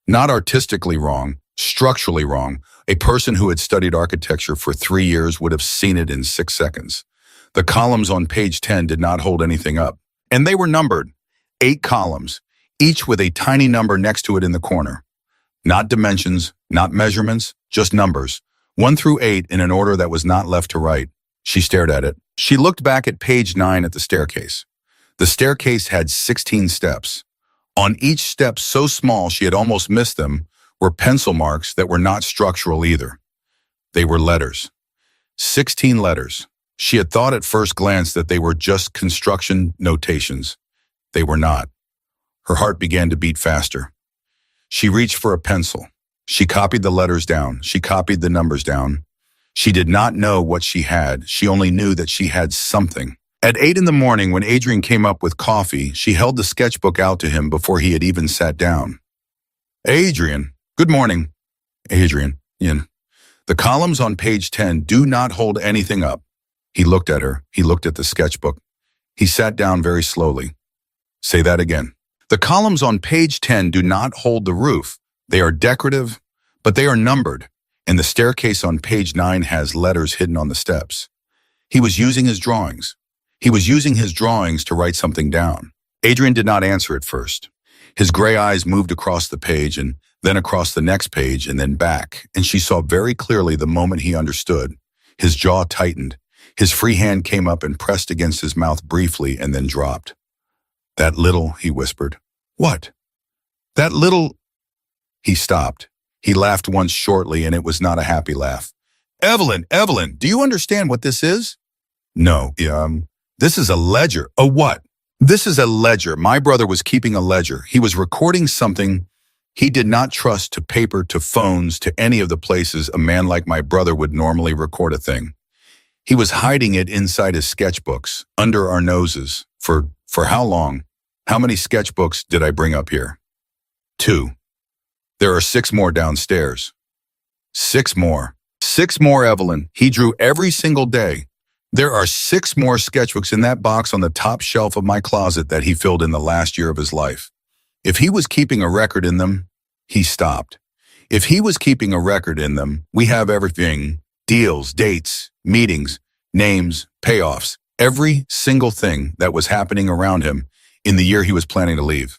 Not artistically wrong, structurally wrong. A person who had studied architecture for 3 years would have seen it in 6 seconds. The columns on page 10 did not hold anything up. And they were numbered. 8 columns, each with a tiny number next to it in the corner. Not dimensions, not measurements, just numbers. 1 through 8 in an order that was not left to right. She stared at it. She looked back at page 9 at the staircase. The staircase had 16 steps. On each step so small she had almost missed them were pencil marks that were not structural either. They were letters. 16 letters. She had thought at first glance that they were just construction notations. They were not. Her heart began to beat faster. She reached for a pencil. She copied the letters down. She copied the numbers down. She did not know what she had. She only knew that she had something. At 8 in the morning, when Adrian came up with coffee, she held the sketchbook out to him before he had even sat down. Adrian, good morning. Adrian, in. The columns on page 10 do not hold anything up. He looked at her. He looked at the sketchbook. He sat down very slowly. Say that again. The columns on page 10 do not hold the roof. They are decorative, but they are numbered, and the staircase on page 9 has letters hidden on the steps. He was using his drawings. He was using his drawings to write something down. Adrian did not answer at first. His gray eyes moved across the page and then across the next page and then back, and she saw very clearly the moment he understood. His jaw tightened. His free hand came up and pressed against his mouth briefly and then dropped. That little, he whispered. What? That little... He stopped. He laughed once shortly, and it was not a happy laugh. Evelyn, do you understand what this is? No, this is a ledger. A what? This is a ledger. My brother was keeping a ledger. He was recording something He did not trust to paper, to phones, to any of the places a man like my brother would normally record a thing. He was hiding it inside his sketchbooks, under our noses. For how long? How many sketchbooks did I bring up here? 2. There are 6 more downstairs. 6 more. 6 more, Evelyn. He drew every single day. There are 6 more sketchbooks in that box on the top shelf of my closet that he filled in the last year of his life. If he was keeping a record in them, he stopped. If he was keeping a record in them, we have everything: deals, dates, meetings, names, payoffs, every single thing that was happening around him in the year he was planning to leave.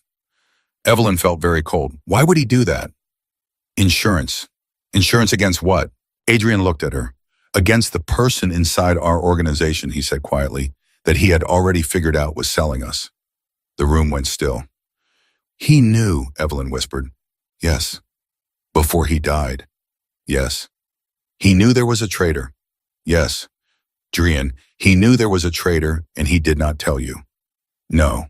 Evelyn felt very cold. Why would he do that? Insurance. Insurance against what? Adrian looked at her. Against the person inside our organization, he said quietly, that he had already figured out was selling us. The room went still. He knew, Evelyn whispered. Yes. Before he died. Yes. He knew there was a traitor. Yes. Adrian, he knew there was a traitor and he did not tell you. No.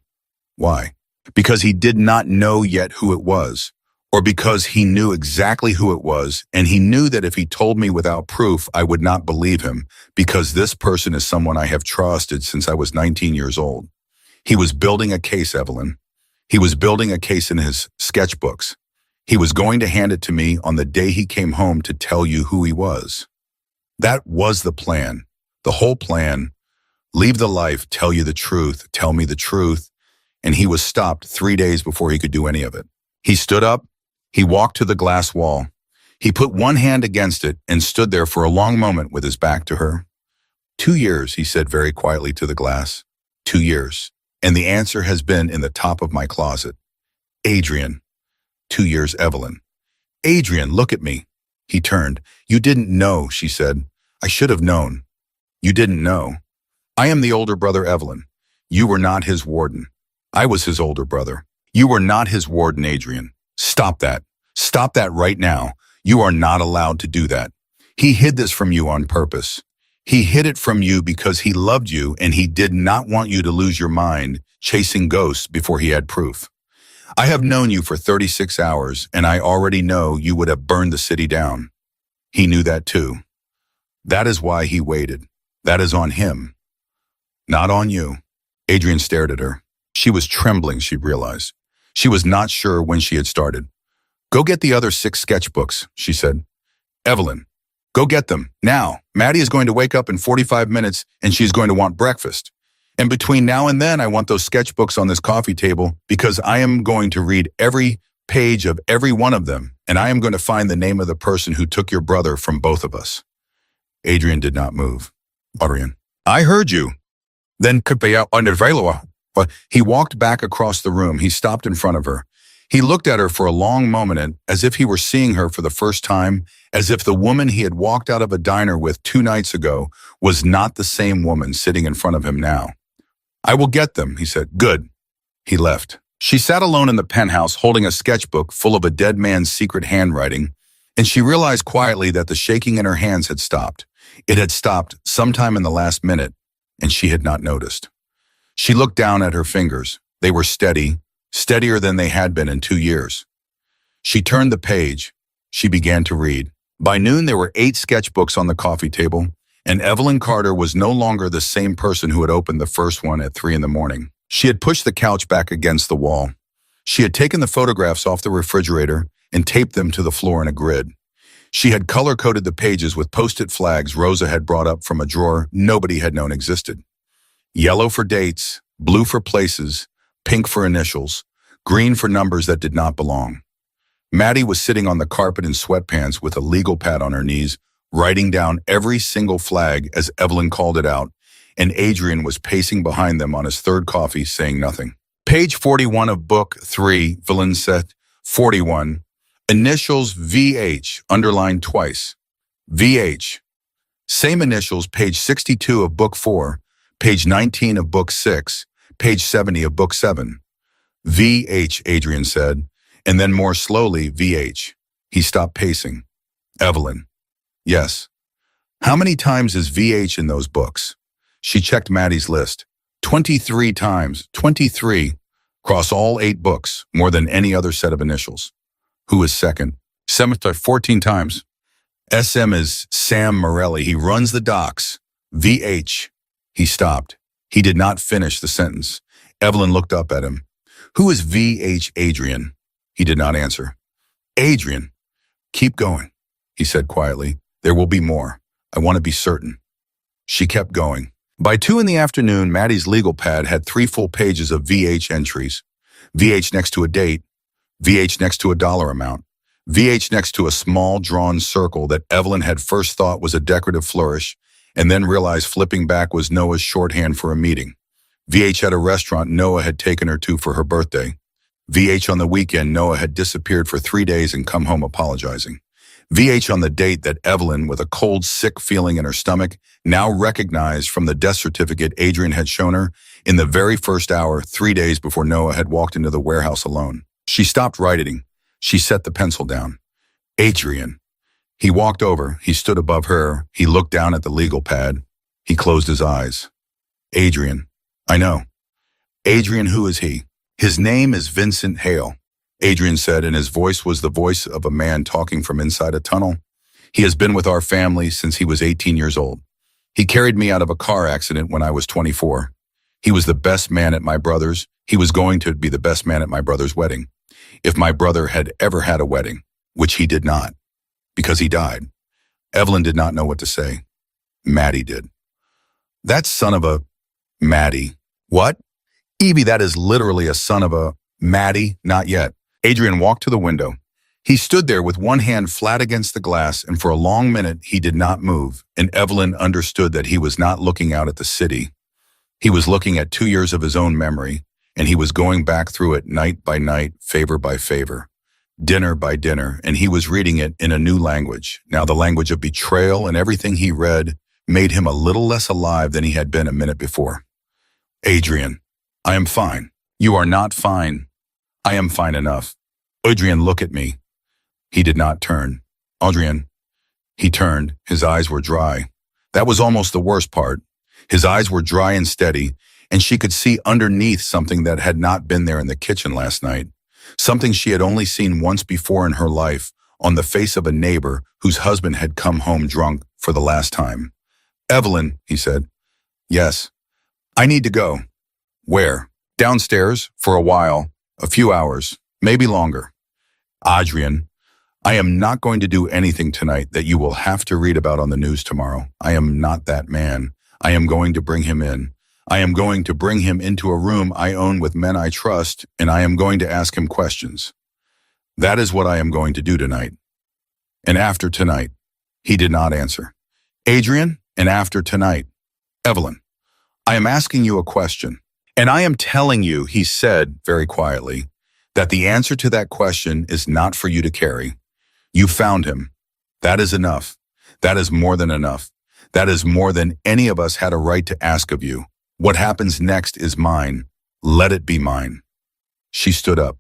Why? Because he did not know yet who it was, or because he knew exactly who it was, and he knew that if he told me without proof, I would not believe him, because this person is someone I have trusted since I was 19 years old. He was building a case, Evelyn. He was building a case in his sketchbooks. He was going to hand it to me on the day he came home to tell you who he was. That was the plan. The whole plan. Leave the life, tell you the truth, tell me the truth. And he was stopped 3 days before he could do any of it. He stood up. He walked to the glass wall. He put one hand against it and stood there for a long moment with his back to her. 2 years, he said very quietly to the glass. 2 years. And the answer has been in the top of my closet. Adrian. 2 years, Evelyn. Adrian, look at me. He turned. You didn't know, she said. I should have known. You didn't know. I am the older brother, Evelyn. You were not his warden. I was his older brother. You were not his warden, Adrian. Stop that. Stop that right now. You are not allowed to do that. He hid this from you on purpose. He hid it from you because he loved you and he did not want you to lose your mind chasing ghosts before he had proof. I have known you for 36 hours and I already know you would have burned the city down. He knew that too. That is why he waited. That is on him. Not on you. Adrian stared at her. She was trembling, she realized. She was not sure when she had started. Go get the other 6 sketchbooks, she said. Evelyn, go get them, now. Maddie is going to wake up in 45 minutes and she's going to want breakfast. And between now and then, I want those sketchbooks on this coffee table because I am going to read every page of every one of them and I am going to find the name of the person who took your brother from both of us. Adrian did not move. Adrian, I heard you. Then could be out under Valoa. But he walked back across the room. He stopped in front of her. He looked at her for a long moment and as if he were seeing her for the first time, as if the woman he had walked out of a diner with 2 nights ago was not the same woman sitting in front of him now. I will get them, he said. Good. He left. She sat alone in the penthouse holding a sketchbook full of a dead man's secret handwriting, and she realized quietly that the shaking in her hands had stopped. It had stopped sometime in the last minute, and she had not noticed. She looked down at her fingers. They were steady, steadier than they had been in 2 years. She turned the page. She began to read. By noon, there were 8 sketchbooks on the coffee table, and Evelyn Carter was no longer the same person who had opened the first one at 3 a.m. She had pushed the couch back against the wall. She had taken the photographs off the refrigerator and taped them to the floor in a grid. She had color-coded the pages with post-it flags Rosa had brought up from a drawer nobody had known existed. Yellow for dates, blue for places, pink for initials, green for numbers that did not belong. Maddie was sitting on the carpet in sweatpants with a legal pad on her knees, writing down every single flag as Evelyn called it out, and Adrian was pacing behind them on his 3rd coffee, saying nothing. Page 41 of Book 3, Villain Set 41, initials VH, underlined twice. VH. Same initials, page 62 of Book 4, page 19 of Book 6, page 70 of Book 7. VH, Adrian said, and then more slowly, VH. He stopped pacing. Evelyn. Yes. How many times is VH in those books? She checked Maddie's list. 23 times. 23. Across all 8 books, more than any other set of initials. Who is second? Cemetery 14 times. SM is Sam Morelli. He runs the docks. VH. He stopped. He did not finish the sentence. Evelyn looked up at him. Who is VH Adrian? He did not answer. Adrian. Keep going, he said quietly. There will be more. I want to be certain. She kept going. By 2 in the afternoon, Maddie's legal pad had 3 full pages of VH entries. VH next to a date, VH next to a dollar amount, VH next to a small drawn circle that Evelyn had first thought was a decorative flourish, and then realized flipping back was Noah's shorthand for a meeting. VH at a restaurant Noah had taken her to for her birthday. VH on the weekend Noah had disappeared for 3 days and come home apologizing. VH on the date that Evelyn, with a cold, sick feeling in her stomach, now recognized from the death certificate Adrian had shown her in the very first hour, 3 days before Noah had walked into the warehouse alone. She stopped writing. She set the pencil down. Adrian. He walked over. He stood above her. He looked down at the legal pad. He closed his eyes. Adrian. I know. Adrian, who is he? His name is Vincent Hale, Adrian said, and his voice was the voice of a man talking from inside a tunnel. He has been with our family since he was 18 years old. He carried me out of a car accident when I was 24. He was the best man at my brother's. He was going to be the best man at my brother's wedding. If my brother had ever had a wedding, which he did not, because he died. Evelyn did not know what to say. Maddie did. That son of a... Maddie. What? Evie, that is literally a son of a... Maddie, not yet. Adrian walked to the window. He stood there with one hand flat against the glass, and for a long minute he did not move, and Evelyn understood that he was not looking out at the city. He was looking at 2 years of his own memory, and he was going back through it night by night, favor by favor, dinner by dinner, and he was reading it in a new language. Now the language of betrayal, and everything he read made him a little less alive than he had been a minute before. Adrian, I am fine. You are not fine. I am fine enough. Adrian, look at me. He did not turn. Adrian. He turned. His eyes were dry. That was almost the worst part. His eyes were dry and steady, and she could see underneath something that had not been there in the kitchen last night, something she had only seen once before in her life, on the face of a neighbor whose husband had come home drunk for the last time. Evelyn, he said. Yes. I need to go. Where? Downstairs, for a while, a few hours, maybe longer. Adrian, I am not going to do anything tonight that you will have to read about on the news tomorrow. I am not that man. I am going to bring him in. I am going to bring him into a room I own with men I trust, and I am going to ask him questions. That is what I am going to do tonight. And after tonight, he did not answer. Adrian, and after tonight. Evelyn, I am asking you a question, and I am telling you, he said very quietly, that the answer to that question is not for you to carry. You found him. That is enough. That is more than enough. That is more than any of us had a right to ask of you. What happens next is mine. Let it be mine. She stood up.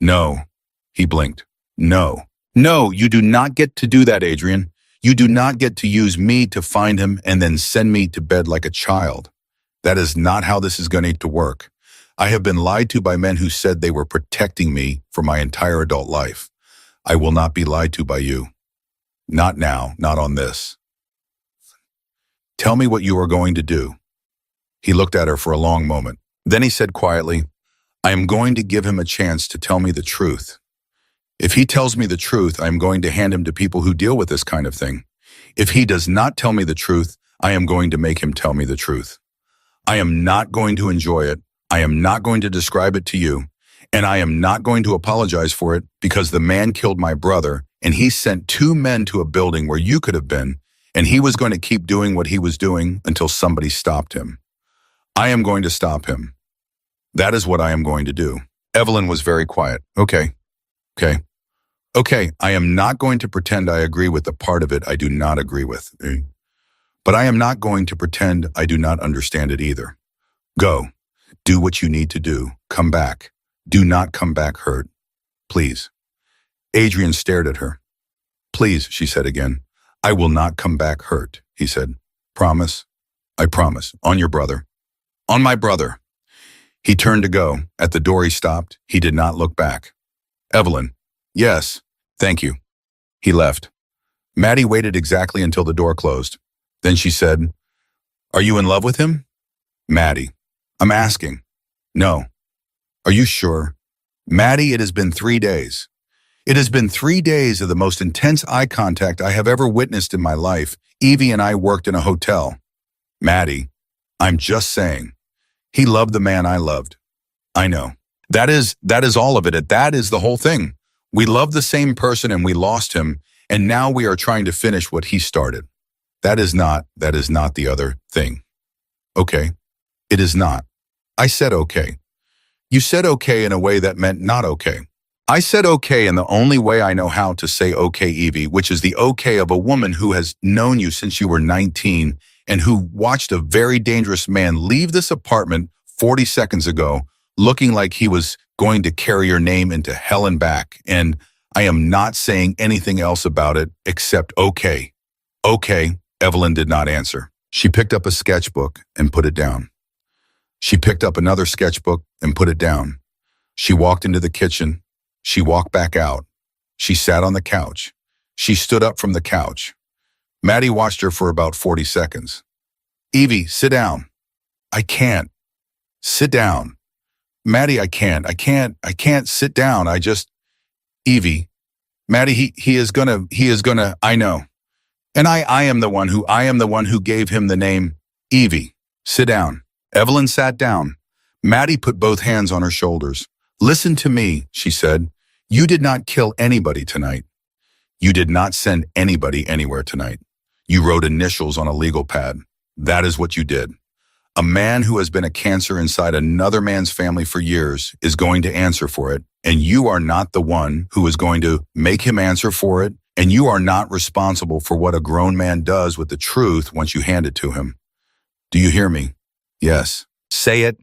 No. He blinked. No. No, you do not get to do that, Adrian. You do not get to use me to find him and then send me to bed like a child. That is not how this is going to work. I have been lied to by men who said they were protecting me for my entire adult life. I will not be lied to by you. Not now, not on this. Tell me what you are going to do. He looked at her for a long moment. Then he said quietly, I am going to give him a chance to tell me the truth. If he tells me the truth, I am going to hand him to people who deal with this kind of thing. If he does not tell me the truth, I am going to make him tell me the truth. I am not going to enjoy it. I am not going to describe it to you. And I am not going to apologize for it because the man killed my brother and he sent 2 men to a building where you could have been, and he was going to keep doing what he was doing until somebody stopped him. I am going to stop him. That is what I am going to do. Evelyn was very quiet. Okay. I am not going to pretend I agree with the part of it I do not agree with. But I am not going to pretend I do not understand it either. Go. Do what you need to do. Come back. Do not come back hurt. Please. Adrian stared at her. Please, she said again. I will not come back hurt, he said. Promise? I promise. On your brother. On my brother. He turned to go. At the door he stopped. He did not look back. Evelyn. Yes. Thank you. He left. Maddie waited exactly until the door closed. Then she said, Are you in love with him? Maddie, I'm asking. No. Are you sure? Maddie, it has been 3 days. It has been 3 days of the most intense eye contact I have ever witnessed in my life. Evie and I worked in a hotel. Maddie, I'm just saying. He loved the man I loved. I know. That is all of it. That is the whole thing. We loved the same person and we lost him, and now we are trying to finish what he started. That is not the other thing. Okay. It is not. I said okay. You said okay in a way that meant not okay. I said okay in the only way I know how to say okay, Evie, which is the okay of a woman who has known you since you were 19 and who watched a very dangerous man leave this apartment 40 seconds ago, looking like he was going to carry your name into hell and back. And I am not saying anything else about it except okay. Okay, Evelyn did not answer. She picked up a sketchbook and put it down. She picked up another sketchbook and put it down. She walked into the kitchen. She walked back out. She sat on the couch. She stood up from the couch. Maddie watched her for about 40 seconds. Evie, sit down. I can't. Sit down. Maddie, I can't sit down. Evie, Maddie, he is gonna, I know. And I am the one who gave him the name Evie. Sit down. Evelyn sat down. Maddie put both hands on her shoulders. Listen to me, she said. You did not kill anybody tonight. You did not send anybody anywhere tonight. You wrote initials on a legal pad. That is what you did. A man who has been a cancer inside another man's family for years is going to answer for it, and you are not the one who is going to make him answer for it, and you are not responsible for what a grown man does with the truth once you hand it to him. Do you hear me? Yes. Say it.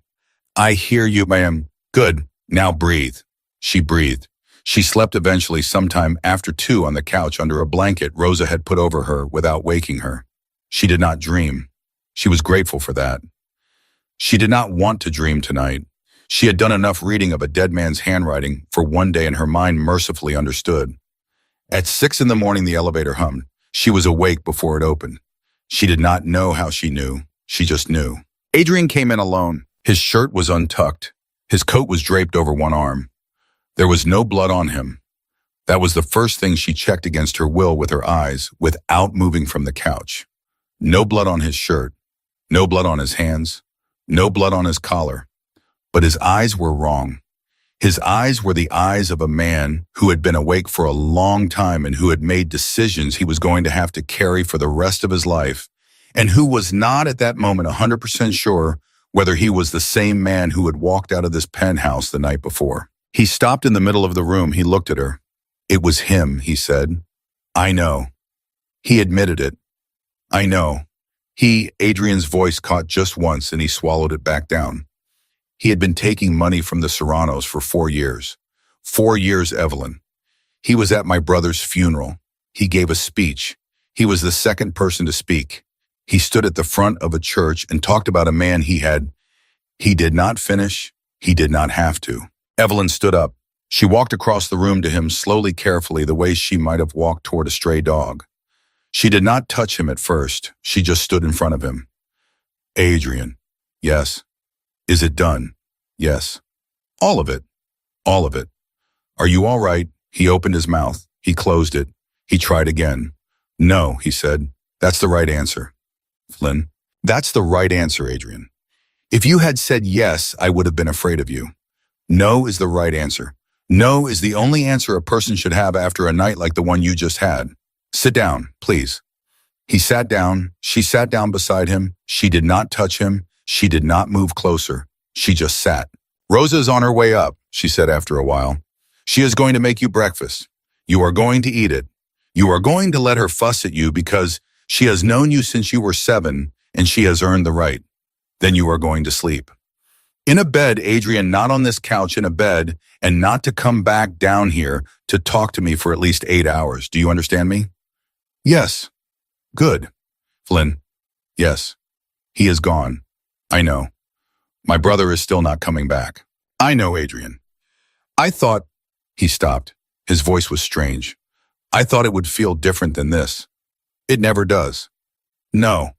I hear you, ma'am. Good. Now breathe. She breathed. She slept eventually sometime after 2 on the couch under a blanket Rosa had put over her without waking her. She did not dream. She was grateful for that. She did not want to dream tonight. She had done enough reading of a dead man's handwriting for one day and her mind mercifully understood. At 6 in the morning, the elevator hummed. She was awake before it opened. She did not know how she knew. She just knew. Adrian came in alone. His shirt was untucked. His coat was draped over one arm. There was no blood on him. That was the first thing she checked against her will with her eyes without moving from the couch. No blood on his shirt. No blood on his hands. No blood on his collar. But his eyes were wrong. His eyes were the eyes of a man who had been awake for a long time and who had made decisions he was going to have to carry for the rest of his life, and who was not at that moment 100% sure whether he was the same man who had walked out of this penthouse the night before. He stopped in the middle of the room. He looked at her. It was him, he said. I know. He admitted it. I know. Adrian's voice caught just once and he swallowed it back down. He had been taking money from the Serranos for 4 years. 4 years, Evelyn. He was at my brother's funeral. He gave a speech. He was the second person to speak. He stood at the front of a church and talked about a man he did not finish. He did not have to. Evelyn stood up. She walked across the room to him slowly, carefully, the way she might have walked toward a stray dog. She did not touch him at first. She just stood in front of him. Adrian. Yes. Is it done? Yes. All of it. All of it. Are you all right? He opened his mouth. He closed it. He tried again. No, he said. That's the right answer. Flynn. That's the right answer, Adrian. If you had said yes, I would have been afraid of you. No is the right answer. No is the only answer a person should have after a night like the one you just had. Sit down, please. He sat down. She sat down beside him. She did not touch him. She did not move closer. She just sat. Rosa is on her way up, she said after a while. She is going to make you breakfast. You are going to eat it. You are going to let her fuss at you because she has known you since you were 7 and she has earned the right. Then you are going to sleep. In a bed, Adrian, not on this couch, in a bed, and not to come back down here to talk to me for at least 8 hours. Do you understand me? Yes. Good. Flynn. Yes. He is gone. I know. My brother is still not coming back. I know, Adrian. I thought... He stopped. His voice was strange. I thought it would feel different than this. It never does. No,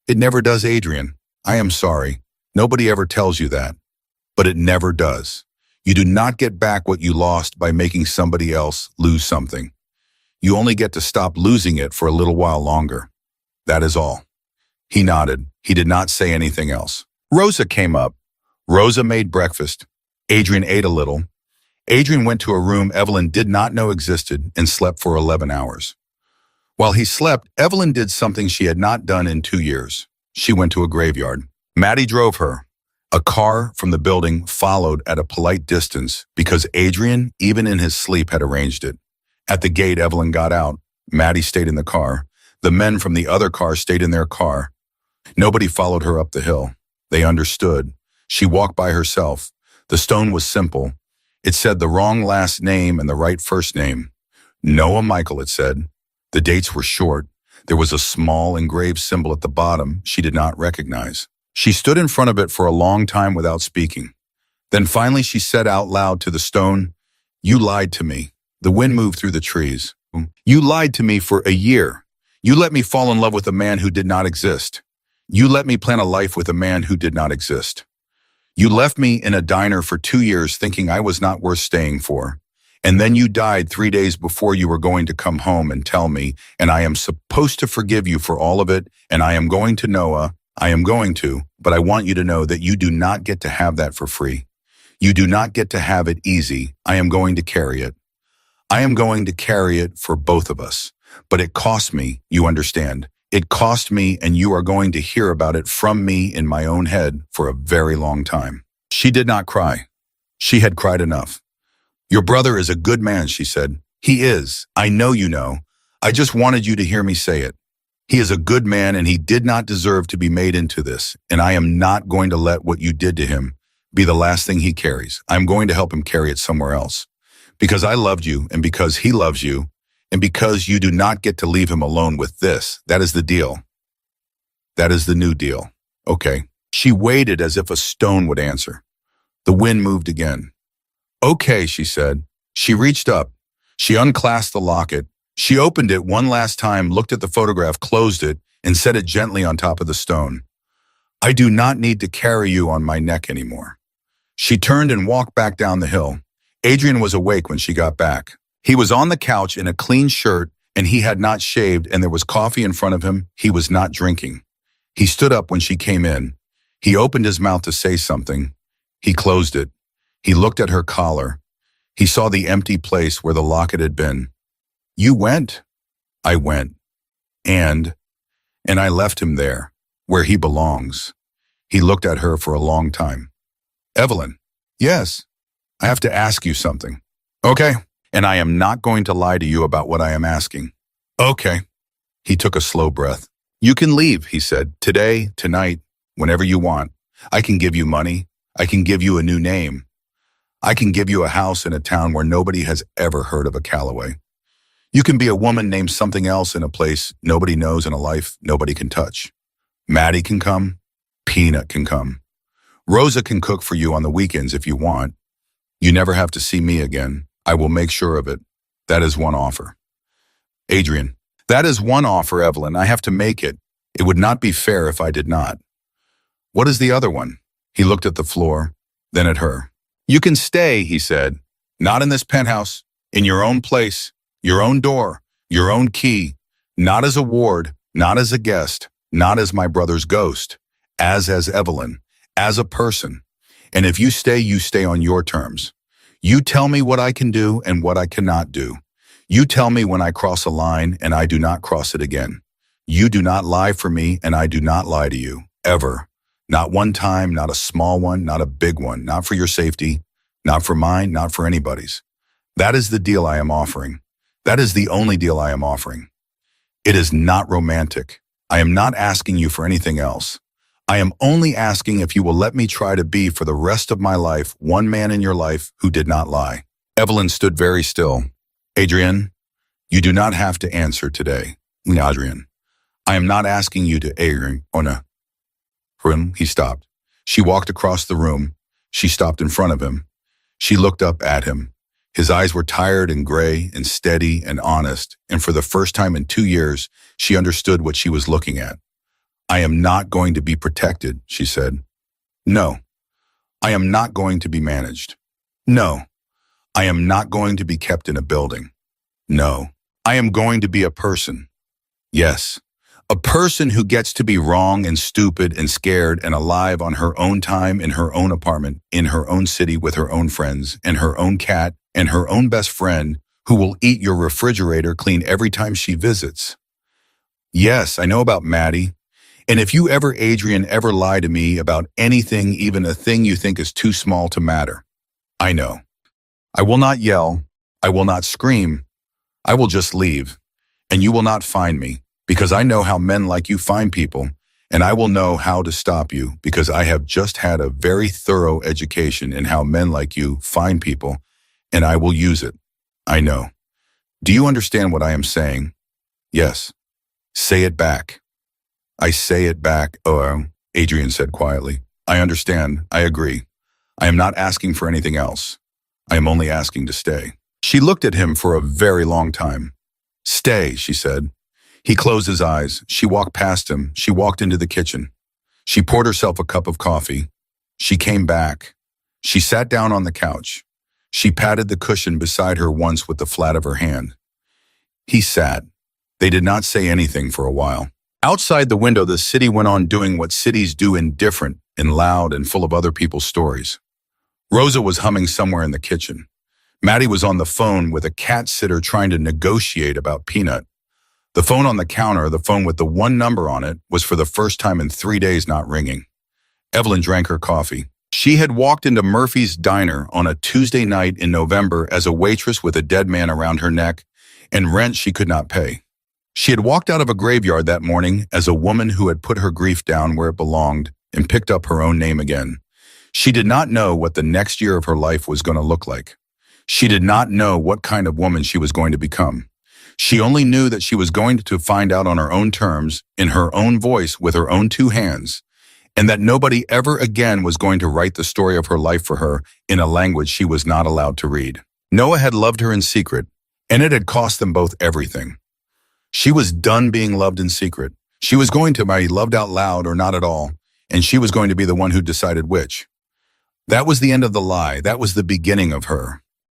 it never does, Adrian. I am sorry. Nobody ever tells you that. But it never does. You do not get back what you lost by making somebody else lose something. You only get to stop losing it for a little while longer. That is all. He nodded. He did not say anything else. Rosa came up. Rosa made breakfast. Adrian ate a little. Adrian went to a room Evelyn did not know existed and slept for 11 hours. While he slept, Evelyn did something she had not done in 2 years. She went to a graveyard. Maddie drove her. A car from the building followed at a polite distance because Adrian, even in his sleep, had arranged it. At the gate, Evelyn got out. Maddie stayed in the car. The men from the other car stayed in their car. Nobody followed her up the hill. They understood. She walked by herself. The stone was simple. It said the wrong last name and the right first name. Noah Michael, it said. The dates were short. There was a small engraved symbol at the bottom she did not recognize. She stood in front of it for a long time without speaking. Then finally she said out loud to the stone, "You lied to me." The wind moved through the trees. "You lied to me for a year. You let me fall in love with a man who did not exist. You let me plan a life with a man who did not exist. You left me in a diner for 2 years thinking I was not worth staying for. And then you died 3 days before you were going to come home and tell me, and I am supposed to forgive you for all of it, and I am going to, Noah. I am going to, but I want you to know that you do not get to have that for free. You do not get to have it easy. I am going to carry it. I am going to carry it for both of us. But it cost me, you understand. It cost me, and you are going to hear about it from me in my own head for a very long time." She did not cry. She had cried enough. "Your brother is a good man," she said. "He is. I know you know. I just wanted you to hear me say it. He is a good man, and he did not deserve to be made into this, and I am not going to let what you did to him be the last thing he carries. I'm going to help him carry it somewhere else. Because I loved you, and because he loves you, and because you do not get to leave him alone with this. That is the deal. That is the new deal. Okay." She waited as if a stone would answer. The wind moved again. "Okay," she said. She reached up. She unclasped the locket. She opened it one last time, looked at the photograph, closed it, and set it gently on top of the stone. "I do not need to carry you on my neck anymore." She turned and walked back down the hill. Adrian was awake when she got back. He was on the couch in a clean shirt, and he had not shaved, and there was coffee in front of him. He was not drinking. He stood up when she came in. He opened his mouth to say something. He closed it. He looked at her collar. He saw the empty place where the locket had been. "You went." "I went. And I left him there, where he belongs." He looked at her for a long time. "Evelyn." "Yes. I have to ask you something." "Okay. And I am not going to lie to you about what I am asking." "Okay." He took a slow breath. "You can leave," he said. "Today, tonight, whenever you want. I can give you money. I can give you a new name. I can give you a house in a town where nobody has ever heard of a Calloway. You can be a woman named something else in a place nobody knows, in a life nobody can touch. Maddie can come. Peanut can come. Rosa can cook for you on the weekends if you want. You never have to see me again. I will make sure of it. That is one offer." "Adrian." "That is one offer, Evelyn. I have to make it. It would not be fair if I did not." "What is the other one?" He looked at the floor, then at her. "You can stay," he said. "Not in this penthouse. In your own place, your own door, your own key. Not as a ward, not as a guest, not as my brother's ghost. As Evelyn, as a person. And if you stay on your terms. You tell me what I can do and what I cannot do. You tell me when I cross a line and I do not cross it again. You do not lie for me and I do not lie to you. Ever. Not one time, not a small one, not a big one. Not for your safety, not for mine, not for anybody's. That is the deal I am offering. That is the only deal I am offering. It is not romantic. I am not asking you for anything else. I am only asking if you will let me try to be for the rest of my life one man in your life who did not lie." Evelyn stood very still. "Adrian, you do not have to answer today." "Adrian, I am not asking you to, Adrian, Ona." He stopped. She walked across the room. She stopped in front of him. She looked up at him. His eyes were tired and gray and steady and honest, and for the first time in 2 years, she understood what she was looking at. I am not going to be protected, she said. No. I am not going to be managed. No. I am not going to be kept in a building. No. I am going to be a person. Yes. A person who gets to be wrong and stupid and scared and alive on her own time in her own apartment, in her own city with her own friends and her own cat and her own best friend who will eat your refrigerator clean every time she visits. Yes, I know about Maddie. And if you ever, Adrian, ever lie to me about anything, even a thing you think is too small to matter, I know. I will not yell. I will not scream. I will just leave. And you will not find me, because I know how men like you find people, and I will know how to stop you because I have just had a very thorough education in how men like you find people, and I will use it. I know. Do you understand what I am saying? Yes. Say it back. I say it back, Adrian said quietly. I understand. I agree. I am not asking for anything else. I am only asking to stay. She looked at him for a very long time. Stay, she said. He closed his eyes. She walked past him. She walked into the kitchen. She poured herself a cup of coffee. She came back. She sat down on the couch. She patted the cushion beside her once with the flat of her hand. He sat. They did not say anything for a while. Outside the window, the city went on doing what cities do, indifferent and loud and full of other people's stories. Rosa was humming somewhere in the kitchen. Maddie was on the phone with a cat sitter trying to negotiate about Peanut. The phone on the counter, the phone with the one number on it, was for the first time in 3 days not ringing. Evelyn drank her coffee. She had walked into Murphy's diner on a Tuesday night in November as a waitress with a dead man around her neck and rent she could not pay. She had walked out of a graveyard that morning as a woman who had put her grief down where it belonged and picked up her own name again. She did not know what the next year of her life was going to look like. She did not know what kind of woman she was going to become. She only knew that she was going to find out on her own terms, in her own voice, with her own two hands, and that nobody ever again was going to write the story of her life for her in a language she was not allowed to read. Noah had loved her in secret, and it had cost them both everything. She was done being loved in secret. She was going to be loved out loud or not at all, and she was going to be the one who decided which. That was the end of the lie. That was the beginning of her.